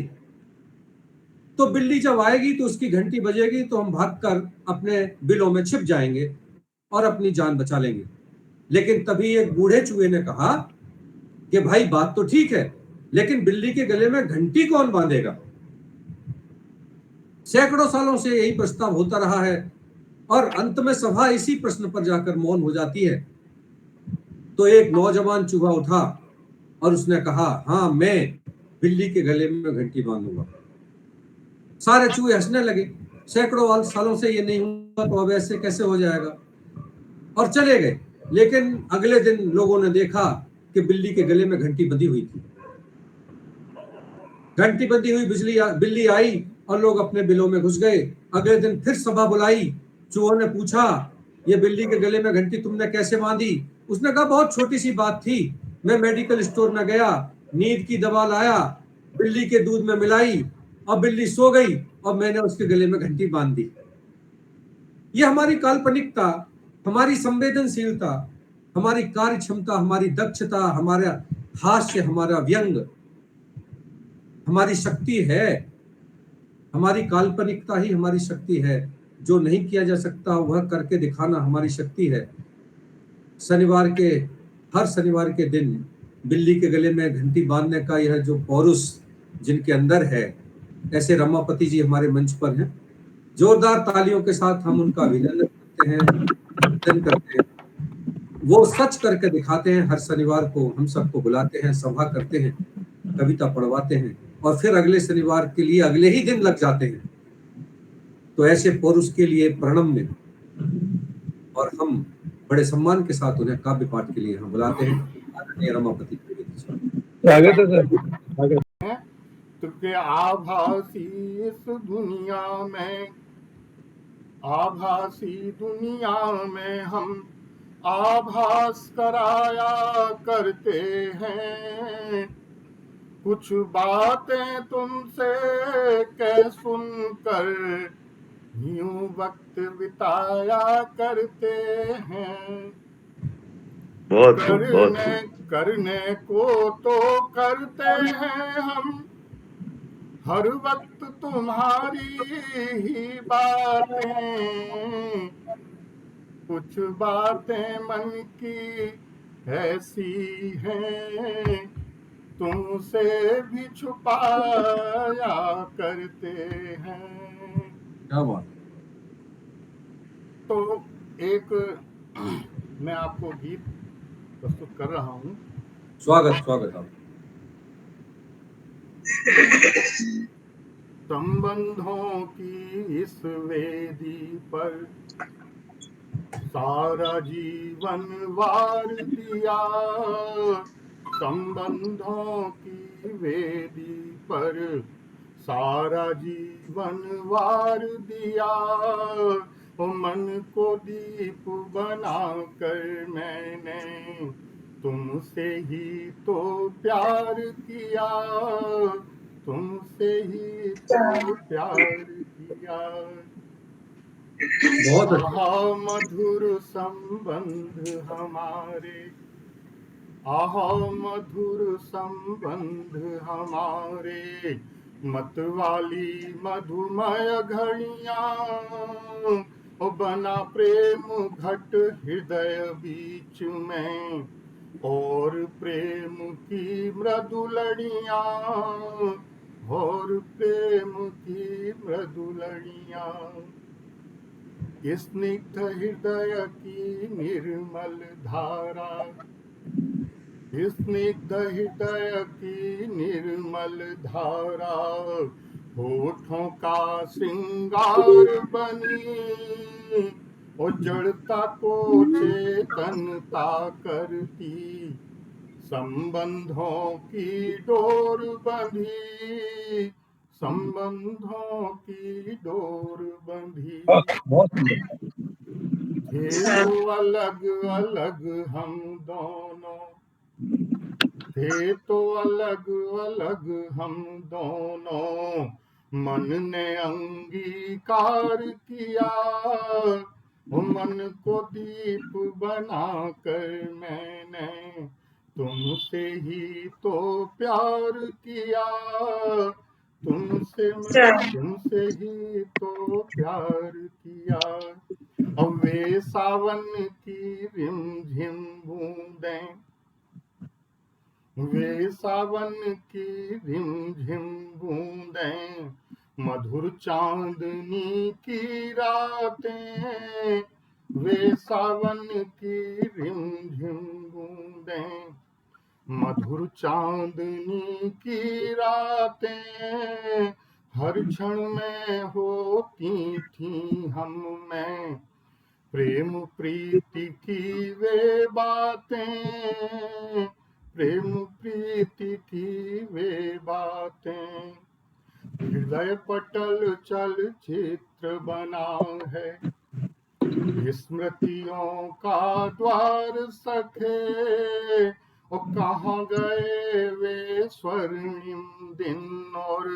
तो बिल्ली जब आएगी तो उसकी घंटी बजेगी तो हम भागकर अपने बिलों में छिप जाएंगे और अपनी जान बचा लेंगे। लेकिन तभी एक बूढ़े चूहे ने कहा कि भाई बात तो ठीक है, लेकिन बिल्ली के गले में घंटी कौन बांधेगा? सैकड़ों सालों से यही प्रस्ताव होता रहा है और अंत में सभा इसी प्रश्न पर जाकर मौन हो जाती है। तो एक नौजवान चूहा उठा और उसने कहा, हाँ मैं बिल्ली के गले में घंटी बांधूंगा। सारे चूहे हंसने लगे, सैकड़ों सालों से ये नहीं हुआ तो अब ऐसे कैसे हो जाएगा, और चले गए। लेकिन अगले दिन लोगों ने देखा कि बिल्ली के गले में घंटी बंधी हुई थी। घंटी बंधी हुई बिल्ली आई और लोग अपने बिलों में घुस गए। अगले दिन फिर सभा बुलाई। चूहों ने पूछा, ये बिल्ली के गले में घंटी तुमने कैसे बांधी? उसने कहा बहुत छोटी सी बात थी, मैं मेडिकल स्टोर में गया, नींद की दवा लाया, बिल्ली के दूध में मिलाई और बिल्ली सो गई और मैंने उसके गले में घंटी बांध दी। ये हमारी काल्पनिकता, हमारी संवेदनशीलता, हमारी कार्य क्षमता, हमारी दक्षता, हमारा हास्य, हमारा व्यंग हमारी शक्ति है। हमारी काल्पनिकता ही हमारी शक्ति है। जो नहीं किया जा सकता वह करके दिखाना हमारी शक्ति है। हर शनिवार के दिन बिल्ली के गले में घंटी बांधने का यह जो पौरुष जिनके अंदर है, ऐसे रमापति जी हमारे मंच पर हैं। जोरदार तालियों के साथ हम उनका अभिनंदन करते हैं। वो सच करके दिखाते हैं। हर शनिवार को हम सबको बुलाते हैं, सभा करते हैं, कविता पढ़वाते हैं और फिर अगले शनिवार के लिए अगले ही दिन लग जाते हैं। तो ऐसे पौरुष के लिए प्रणम्य, और हम बड़े सम्मान के साथ उन्हें काव्य पाठ के लिए हम बुलाते हैं। आदरणीय रमापति स्वागत है सर, स्वागत है। तुझे आभासी इस दुनिया में हम आभास कराया करते हैं। कुछ बातें तुमसे कह सुनकर यूं वक्त बिताया करते हैं। करने को तो करते हैं हम हर वक्त तुम्हारी ही बातें। कुछ बातें मन की ऐसी हैं तुमसे भी छुपाया करते हैं। क्या बात। तो एक मैं आपको गीत प्रस्तुत कर रहा हूँ। स्वागत आप। संबंधों की इस वेदी पर सारा जीवन वार दिया, संबंधों की वेदी पर सारा जीवन वार दिया, ओ मन को दीप बना कर मैंने तुमसे ही तो प्यार किया, तुमसे ही तो प्यार किया। बहुत अच्छा। आहा मधुर संबंध हमारे, आहा मधुर संबंध हमारे, मतवाली मधुमय घड़ियां, ओ बना प्रेम घट हृदय बीच में, और प्रेम की मृदुलड़ियां, और प्रेम की मृदुलड़ियां। स्निग्ध हृदय की निर्मल धारा, स्निग्ध हृदय की निर्मल धारा, होठों का श्रृंगार बनी, और जड़ता को चेतनता करती, संबंधों की डोर बंधी, संबंधों की डोर बंधी। बहुत सुंदर। थे तो अलग अलग हम दोनों, थे तो अलग अलग हम दोनों, मन ने अंगीकार किया, मन को दीप बना कर मैंने तुमसे ही तो प्यार किया, तुमसे ही तो प्यार किया। अब वे सावन की रिमझिम बूंदें, वे सावन की रिमझिम बूंदें, मधुर चांदनी की रातें, वे सावन की रिमझिम बूंदें, मधुर चांदनी की रातें, हर क्षण में होती थी हम में, प्रेम प्रीति की वे बातें, प्रेम प्रीति की वे बातें। हृदय पटल चलचित्र बना है, स्मृतियों का द्वार सखे, ओ कहाँ गए वे स्वर्णिम दिन, और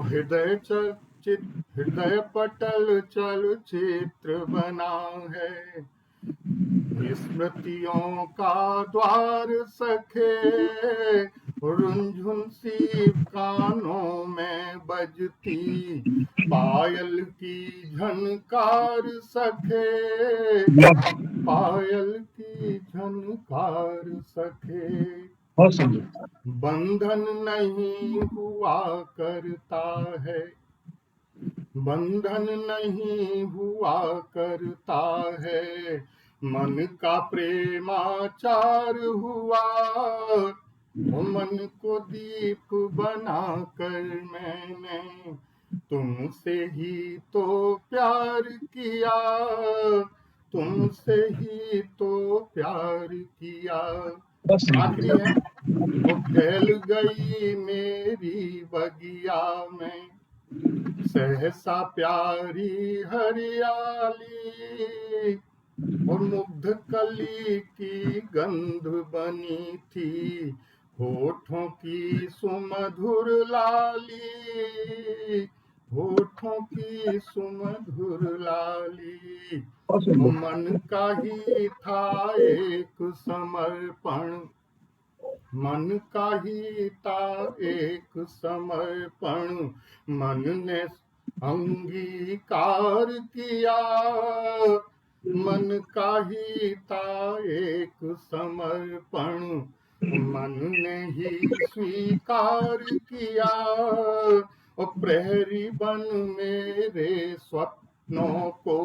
हृदय पटल चलचित्र बना है, स्मृतियों का द्वार सखे, रुंझुन सी कानों में बजती, पायल की झनकार सखे, पायल की झनकार सखे। बहुत सुंदर। बंधन नहीं हुआ करता है, बंधन नहीं हुआ करता है, मन का प्रेमाचार हुआ, मन को दीप बना कर मैंने तुमसे ही तो प्यार किया, तुमसे ही तो प्यार किया। आखिरी है, वो फैल गई मेरी बगिया में सहसा प्यारी हरियाली, और मुग्ध कली की गंध बनी थी, होठों की सुमधुर लाली, होठों की सुमधुर लाली। मन का ही था एक समर्पण, मन का ही था एक समर्पण, मन ने अंगीकार किया, मन का ही था एक समर्पण, मन ने ही स्वीकार किया, और प्रहरी बन मेरे स्वप्नों को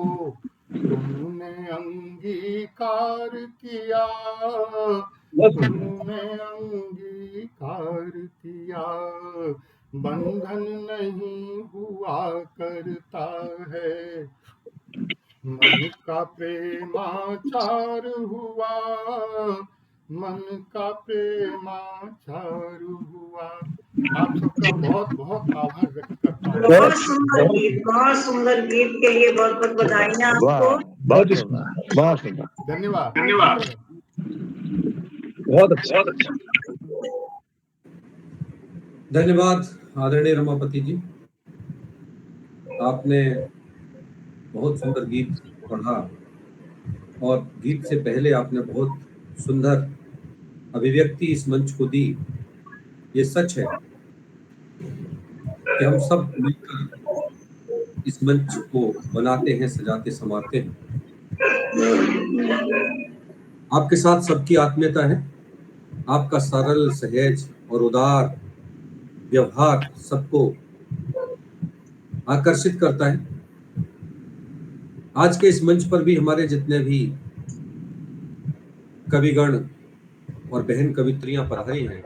तुमने अंगीकार किया, तुमने अंगीकार किया। बंधन नहीं हुआ करता है, मन का प्रेमाचार हुआ, मन का प्रेमा चारू हुआ। आप सबका बहुत बहुत आभार व्यक्त करता हूँ। बहुत सुंदर गीत के लिए बहुत बहुत बधाइयाँ आपको। बहुत सुंदर, बहुत सुंदर। धन्यवाद। बहुत अच्छा। धन्यवाद आदरणीय रमापति जी, आपने बहुत सुंदर गीत पढ़ा और गीत से पहले आपने बहुत सुंदर अभिव्यक्ति इस मंच को दी। ये सच है कि हम सब मिलकर इस मंच को बनाते हैं, सजाते संवारते हैं। आपके साथ सबकी आत्मीयता है, आपका सरल सहज और उदार व्यवहार सबको आकर्षित करता है। आज के इस मंच पर भी हमारे जितने भी कविगण और बहन कवित्रियां पधारी हैं,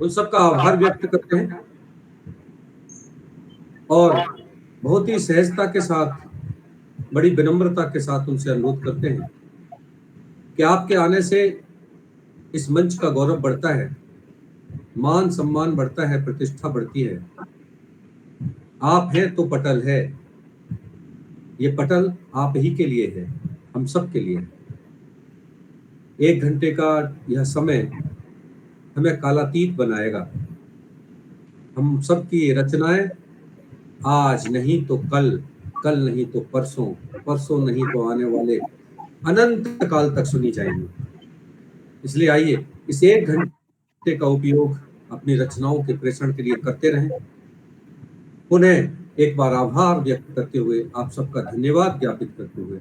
उन सबका आभार व्यक्त करते हैं और बहुत ही सहजता के साथ, बड़ी विनम्रता के साथ उनसे अनुरोध करते हैं कि आपके आने से इस मंच का गौरव बढ़ता है, मान सम्मान बढ़ता है, प्रतिष्ठा बढ़ती है। आप हैं तो पटल है, ये पटल आप ही के लिए है, हम सब के लिए है। 1 घंटे का यह समय हमें कालातीत बनाएगा। हम सब की रचनाएं आज नहीं तो कल, कल नहीं तो परसों, परसों नहीं तो आने वाले अनंत काल तक सुनी जाएंगी। इसलिए आइए इस 1 घंटे का उपयोग अपनी रचनाओं के प्रेषण के लिए करते रहें। पुनः एक बार आभार व्यक्त करते हुए, आप सबका धन्यवाद ज्ञापित करते हुए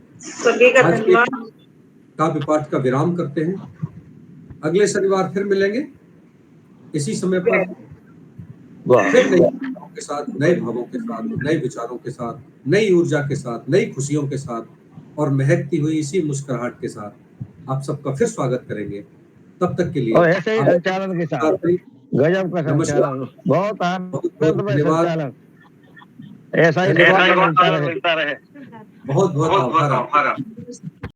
आज के काव्य पाठ का विराम करते हैं। अगले शनिवार फिर मिलेंगे इसी समय पर, फिर नई भावों के साथ, नए भावों के साथ, नए विचारों के साथ, नई ऊर्जा के साथ, नई खुशियों के साथ और महकती हुई इसी मुस्कुराहट के साथ आप सबका फिर स्वागत करेंगे। तब तक के लिए और ऐसे ही संचालन के साथ, गजब का संचालन, बहुत धन्यवाद। ऐसा ही मिलता रहे। बहुत बहुत आभार।